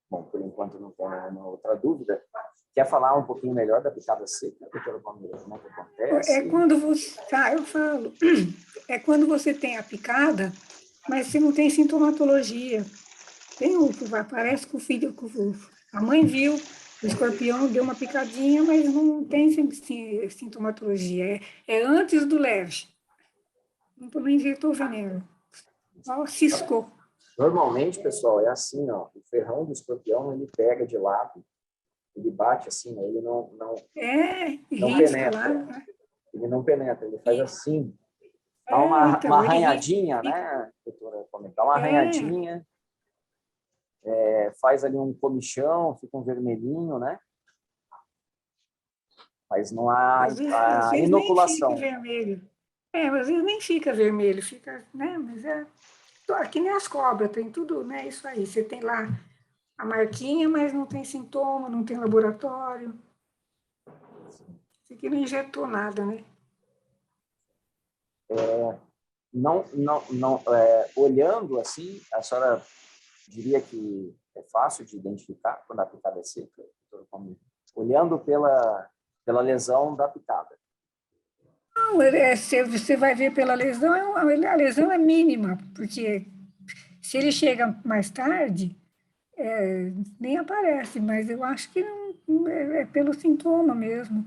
Speaker 1: Bom, por enquanto não tem nenhuma outra dúvida. Quer falar um pouquinho melhor da picada seca, doutora Palmeira? Como é que acontece?
Speaker 2: É quando você... Tá, eu falo. É quando você tem a picada, mas você não tem sintomatologia. Tem o que aparece com o filho, a mãe viu, o escorpião deu uma picadinha, mas não tem sintomatologia. É antes do leve. Não injetou veneno. Só ciscou.
Speaker 1: Normalmente, pessoal, é assim, ó, o ferrão do escorpião, ele pega de lado, ele bate assim, ele não
Speaker 2: risca
Speaker 1: penetra.
Speaker 2: lá. Né?
Speaker 1: Ele não penetra, ele faz assim. Dá uma
Speaker 2: Então,
Speaker 1: arranhadinha, né, doutora? Dá uma arranhadinha, faz ali um comichão, fica um vermelhinho, né? Mas não há a inoculação.
Speaker 2: Nem fica vermelho. Às vezes nem fica vermelho, fica, né? Mas aqui nem as cobras, tem tudo, né? Isso aí. Você tem lá a marquinha, mas não tem sintoma, não tem laboratório. Isso aqui não injetou nada, né?
Speaker 1: Olhando assim, a senhora diria que é fácil de identificar quando a picada é seca? Olhando pela lesão da picada.
Speaker 2: Não, você vai ver pela lesão, a lesão é mínima, porque se ele chega mais tarde, nem aparece, mas eu acho que não, é pelo sintoma mesmo.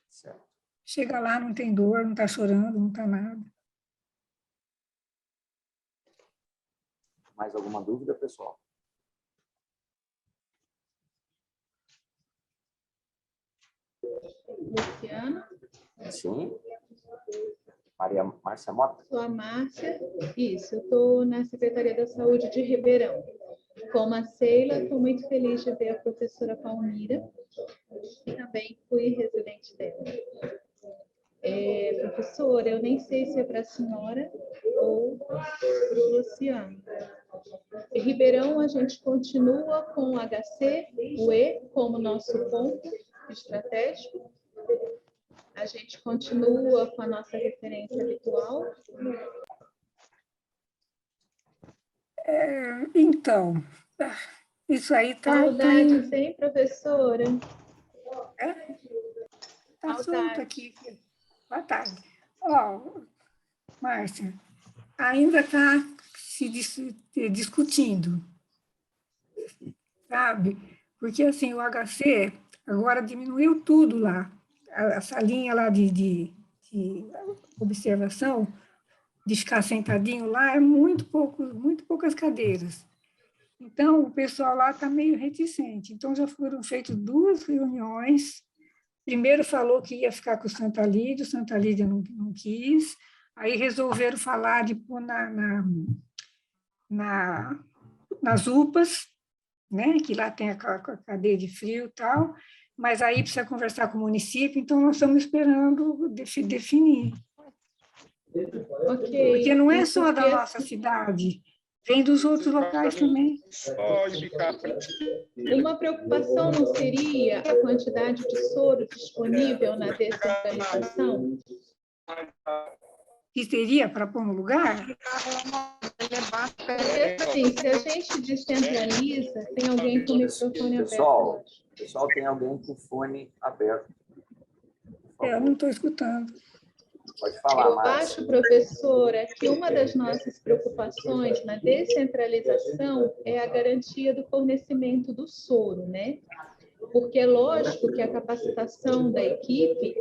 Speaker 1: Certo.
Speaker 2: Chega lá, não tem dor, não está chorando, não está nada.
Speaker 1: Mais alguma dúvida, pessoal?
Speaker 6: Luciano?
Speaker 1: Sim. Márcia Mota?
Speaker 6: Sou a Márcia. Isso, eu estou na Secretaria da Saúde de Ribeirão. Como a Sheila, estou muito feliz de ver a professora Palmira, e também fui residente dela. Professora, eu nem sei se é para a senhora ou para o Luciano. Em Ribeirão, a gente continua com o HC, o E, como nosso ponto estratégico. A gente continua com a nossa referência habitual.
Speaker 2: Então, isso aí está...
Speaker 6: Saudades, hein, professora?
Speaker 2: Está solto aqui. Boa tarde. Márcia, ainda está se discutindo, sabe? Porque, assim, o HC agora diminuiu tudo lá. A salinha lá de observação, de ficar sentadinho lá, é muito poucas cadeiras. Então, o pessoal lá está meio reticente. Então, já foram feitas 2 reuniões. Primeiro falou que ia ficar com o Santa Lídia não quis. Aí resolveram falar de pôr nas UPAs, né? Que lá tem a cadeia de frio e tal, mas aí precisa conversar com o município, então nós estamos esperando definir.
Speaker 6: Okay.
Speaker 2: Porque não é só da nossa cidade, vem dos outros locais também.
Speaker 6: Uma preocupação não seria a quantidade de soro disponível na descentralização?
Speaker 2: Que teria para pôr no lugar?
Speaker 6: Porque, assim, se a gente descentraliza, tem alguém com o microfone aberto.
Speaker 1: Pessoal, tem alguém com o fone aberto.
Speaker 2: Eu não estou escutando.
Speaker 1: Pode falar,
Speaker 6: Eu
Speaker 1: Márcia.
Speaker 6: acho, professora, que uma das nossas preocupações na descentralização é a garantia do fornecimento do soro, né? Porque é lógico que a capacitação da equipe,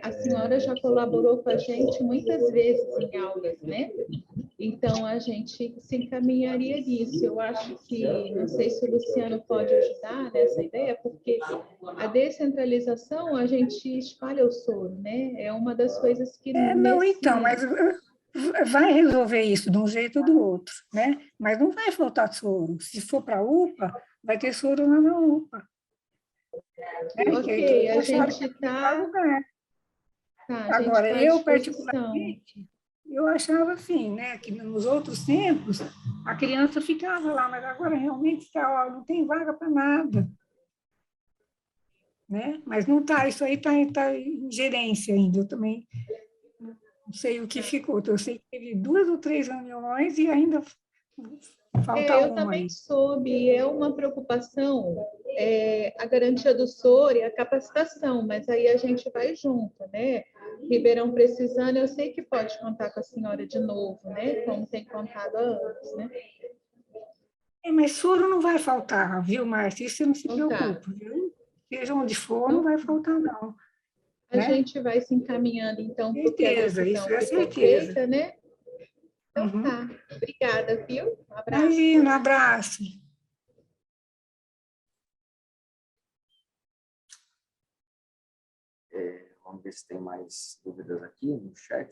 Speaker 6: a senhora já colaborou com a gente muitas vezes em aulas, né? Então, a gente se encaminharia nisso. Eu acho que, não sei se o Luciano pode ajudar nessa ideia, porque a descentralização, a gente espalha o soro, né? É uma das coisas que
Speaker 2: Não, então, mas vai resolver isso de um jeito ou do outro, né? Mas não vai faltar soro. Se for para a UPA, vai ter soro lá na UPA. Né?
Speaker 6: Ok, a
Speaker 2: achava que
Speaker 6: gente
Speaker 2: ia para
Speaker 6: está...
Speaker 2: lugar.
Speaker 6: Tá, a gente
Speaker 2: Agora,
Speaker 6: está à
Speaker 2: eu,
Speaker 6: disposição.
Speaker 2: particularmente, eu achava assim, né, que nos outros tempos a criança ficava lá, mas agora realmente está, ó, não tem vaga para nada. Né? Mas não está, isso aí está em gerência ainda. Eu também não sei o que ficou. Eu sei que teve 2 ou 3 reuniões e ainda falta
Speaker 6: Eu
Speaker 2: uma
Speaker 6: também
Speaker 2: aí.
Speaker 6: soube, é uma preocupação, a garantia do soro e a capacitação, mas aí a gente vai junto, né? Ribeirão precisando, eu sei que pode contar com a senhora de novo, né? Como tem contado antes, né?
Speaker 2: Mas soro não vai faltar, viu, Márcia? Isso você não se
Speaker 6: Então tá.
Speaker 2: preocupe, viu? Seja onde for, não
Speaker 6: Então,
Speaker 2: vai faltar, não.
Speaker 6: a
Speaker 2: Né?
Speaker 6: gente vai se encaminhando, então, porque a
Speaker 2: Certeza, isso
Speaker 6: decisão
Speaker 2: é
Speaker 6: ficou
Speaker 2: certeza.
Speaker 6: feita, né? Então
Speaker 2: Uhum.
Speaker 6: tá. Obrigada, viu? Um abraço.
Speaker 2: Imagina, um abraço.
Speaker 1: Vamos ver se tem mais dúvidas aqui no chat.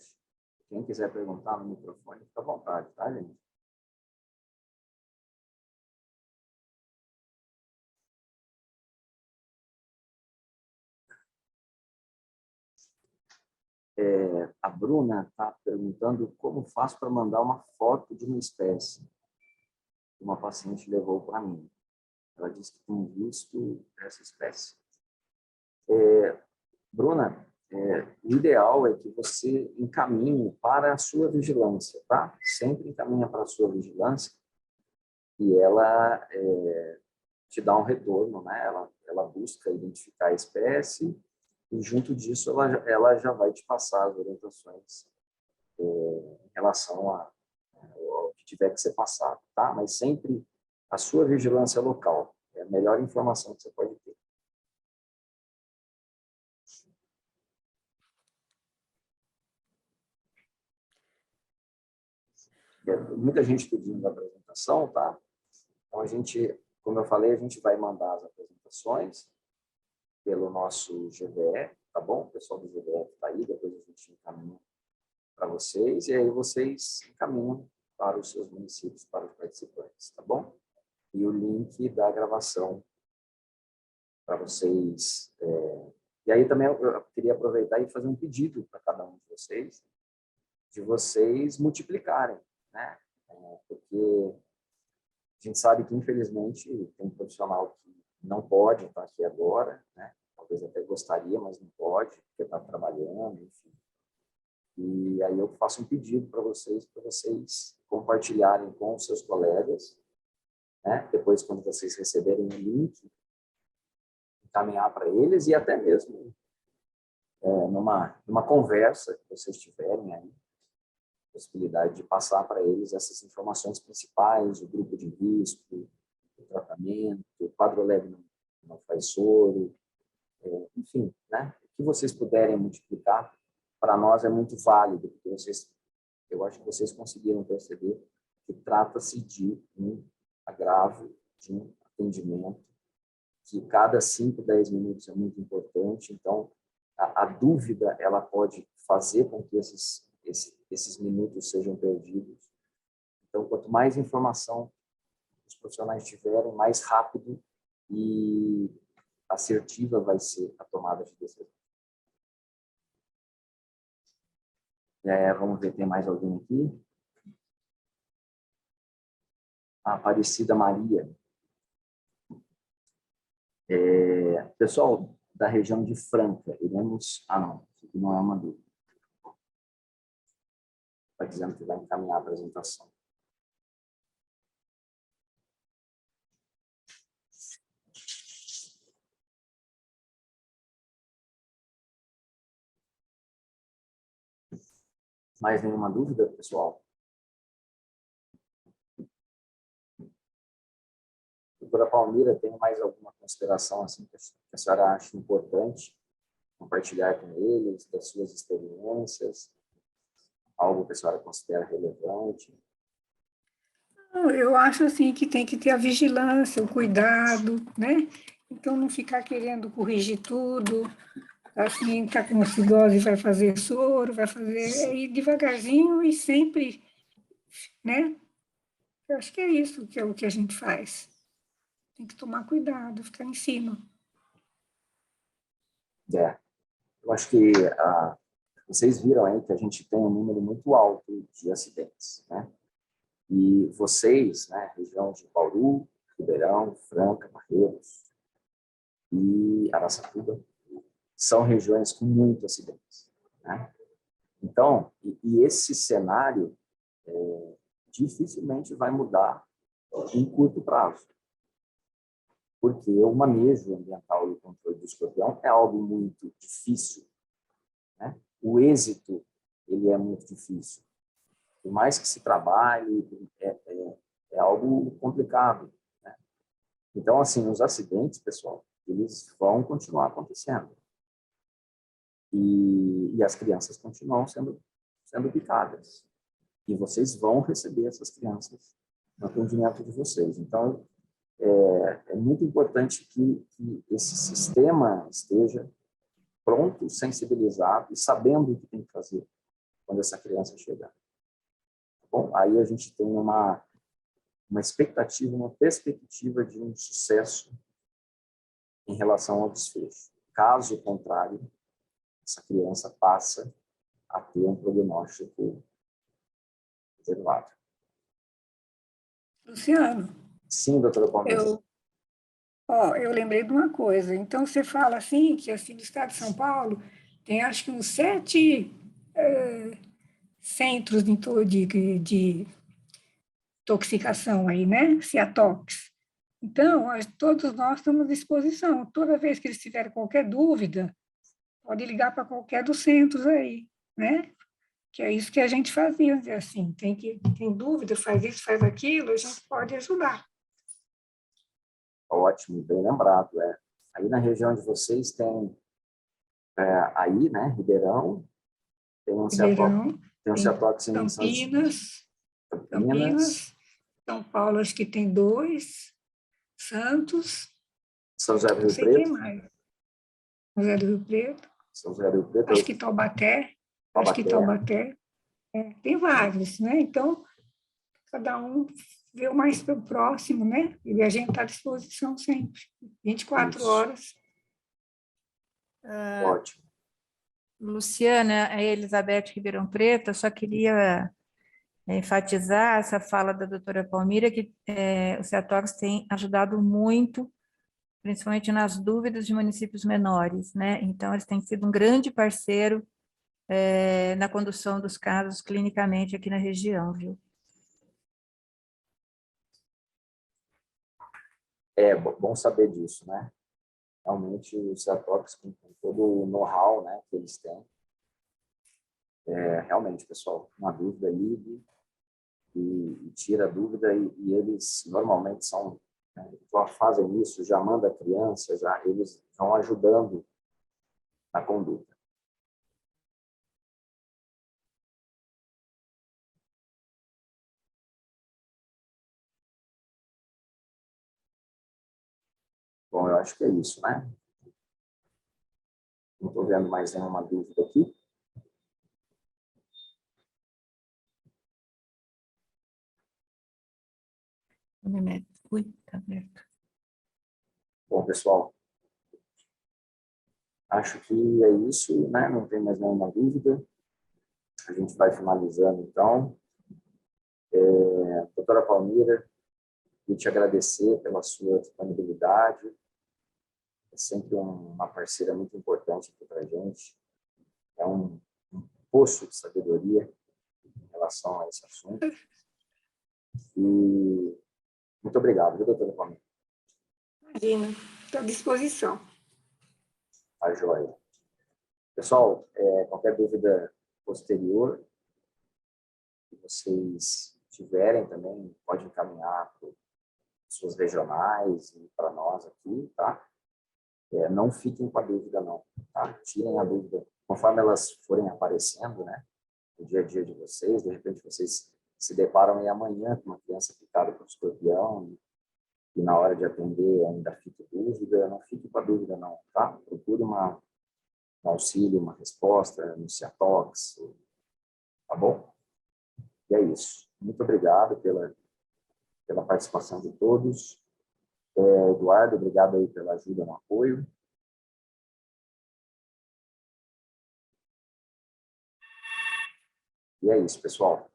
Speaker 1: Quem quiser perguntar no microfone, fica à vontade, tá, gente? A Bruna está perguntando como faço para mandar uma foto de uma espécie que uma paciente levou para mim. Ela disse que tem visto essa espécie. Bruna, o ideal é que você encaminhe para a sua vigilância, tá? Sempre encaminha para a sua vigilância e ela te dá um retorno, né? Ela busca identificar a espécie e, junto disso, ela já vai te passar as orientações em relação ao que tiver que ser passado, tá? Mas sempre a sua vigilância local é a melhor informação que você pode ter. Muita gente pedindo a apresentação, tá? Então, a gente, como eu falei, a gente vai mandar as apresentações pelo nosso GVE, tá bom? O pessoal do GVE está aí, depois a gente encaminha para vocês, e aí vocês encaminham para os seus municípios, para os participantes, tá bom? E o link da gravação para vocês. E aí também eu queria aproveitar e fazer um pedido para cada um de vocês multiplicarem, né? Porque a gente sabe que, infelizmente, tem um profissional que não pode estar aqui agora, né? Talvez até gostaria, mas não pode, porque está trabalhando, enfim. E aí eu faço um pedido para vocês compartilharem com os seus colegas, né? Depois, quando vocês receberem o link, encaminhar para eles e até mesmo numa conversa que vocês tiverem aí, possibilidade de passar para eles essas informações principais, o grupo de risco, o tratamento, o quadro leve não faz soro, enfim, né? O que vocês puderem multiplicar, para nós é muito válido, porque eu acho que vocês conseguiram perceber que trata-se de um agravo, de um atendimento, que cada 5, 10 minutos é muito importante, então a dúvida ela pode fazer com que esses minutos sejam perdidos. Então, quanto mais informação os profissionais tiverem, mais rápido e assertiva vai ser a tomada de decisão. Vamos ver, tem mais alguém aqui? A Aparecida Maria. Pessoal da região de Franca, iremos... não, isso aqui não é uma dúvida. Está dizendo que vai encaminhar a apresentação. Mais nenhuma dúvida, pessoal? Doutora Palmira, tem mais alguma consideração assim, que a senhora acha importante compartilhar com eles, das suas experiências? Algo que a senhora considera relevante?
Speaker 2: Eu acho assim que tem que ter a vigilância, o cuidado, né? Então, não ficar querendo corrigir tudo, assim, tá com acidose, vai fazer soro, vai fazer, é ir devagarzinho e sempre, né? Eu acho que é isso que é o que a gente faz. Tem que tomar cuidado, ficar em cima.
Speaker 1: Eu acho que vocês viram aí que a gente tem um número muito alto de acidentes, né? E vocês, né, região de Bauru, Ribeirão, Franca, Barreiros e Araçatuba, são regiões com muitos acidentes, né? Então, e esse cenário dificilmente vai mudar em curto prazo, porque o manejo ambiental e o controle do escorpião é algo muito difícil, né? O êxito, ele é muito difícil. Por mais que se trabalhe, é algo complicado, né? Então, assim, os acidentes, pessoal, eles vão continuar acontecendo. E as crianças continuam sendo picadas. E vocês vão receber essas crianças no atendimento de vocês. Então, é muito importante que esse sistema esteja pronto, sensibilizado e sabendo o que tem que fazer quando essa criança chegar. Tá bom? Aí a gente tem uma expectativa, uma perspectiva de um sucesso em relação ao desfecho. Caso contrário, essa criança passa a ter um prognóstico reservado.
Speaker 2: Luciano,
Speaker 1: Sim, doutora Palmeiras.
Speaker 2: eu lembrei de uma coisa. Então, você fala assim, que assim, no estado de São Paulo, tem acho que uns 7 centros de toxicação aí, né? Ciatox. Então, todos nós estamos à disposição. Toda vez que eles tiverem qualquer dúvida, pode ligar para qualquer dos centros aí, né? Que é isso que a gente fazia, assim, tem dúvida, faz isso, faz aquilo, a gente pode ajudar.
Speaker 1: Ótimo, bem lembrado. Aí na região de vocês tem, aí, né, Ribeirão, tem um
Speaker 2: Ribeirão,
Speaker 1: Ciatox em
Speaker 2: Campinas, São Paulo, acho que tem 2, Santos,
Speaker 1: São José do
Speaker 2: não
Speaker 1: Rio
Speaker 2: sei quem
Speaker 1: Preto,
Speaker 2: mais. José do Rio Preto,
Speaker 1: São José do Rio Preto,
Speaker 2: acho que Taubaté, tem vários, né? Então, cada um vê o mais próximo, né? E a gente está à disposição sempre, 24
Speaker 1: Isso.
Speaker 2: horas.
Speaker 1: Ótimo.
Speaker 7: Luciana, a Elizabeth Ribeirão Preto, eu só queria enfatizar essa fala da doutora Palmira, que o Ciatox tem ajudado muito, principalmente nas dúvidas de municípios menores, né? Então, eles têm sido um grande parceiro na condução dos casos clinicamente aqui na região, viu?
Speaker 1: Bom saber disso, né? Realmente o Ciatox, com todo o know-how, né, que eles têm, realmente, pessoal, uma dúvida ligue e tira a dúvida e eles normalmente são, né, já fazem isso, já manda a criança, eles vão ajudando na conduta. Bom, eu acho que é isso, né? Não estou vendo mais nenhuma dúvida aqui.
Speaker 7: Ui, tá aberto.
Speaker 1: Bom, pessoal, acho que é isso, né? Não tem mais nenhuma dúvida. A gente vai finalizando, então. Doutora Palmira, queria te agradecer pela sua disponibilidade. É sempre uma parceira muito importante aqui para a gente. É um poço de sabedoria em relação a esse assunto. E muito obrigado, viu, doutora Palmira?
Speaker 2: Imagina, estou à disposição.
Speaker 1: Tá joia. Pessoal, qualquer dúvida posterior, vocês tiverem também, pode encaminhar para suas regionais e para nós aqui, tá? Não fiquem com a dúvida, não, tá? Tirem a dúvida conforme elas forem aparecendo, né? No dia a dia de vocês, de repente vocês se deparam aí amanhã com uma criança picada por escorpião e na hora de atender ainda fica dúvida, não fique com a dúvida, não, tá? Procure um auxílio, uma resposta no Ciatox, tá bom? E é isso. Muito obrigado pela participação de todos. Eduardo, obrigado aí pela ajuda no apoio. E é isso, pessoal.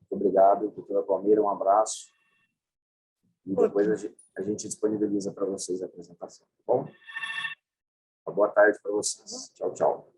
Speaker 1: Muito obrigado, doutora Palmeira, um abraço. E depois a gente disponibiliza para vocês a apresentação, tá bom? Uma boa tarde para vocês. Tchau, tchau.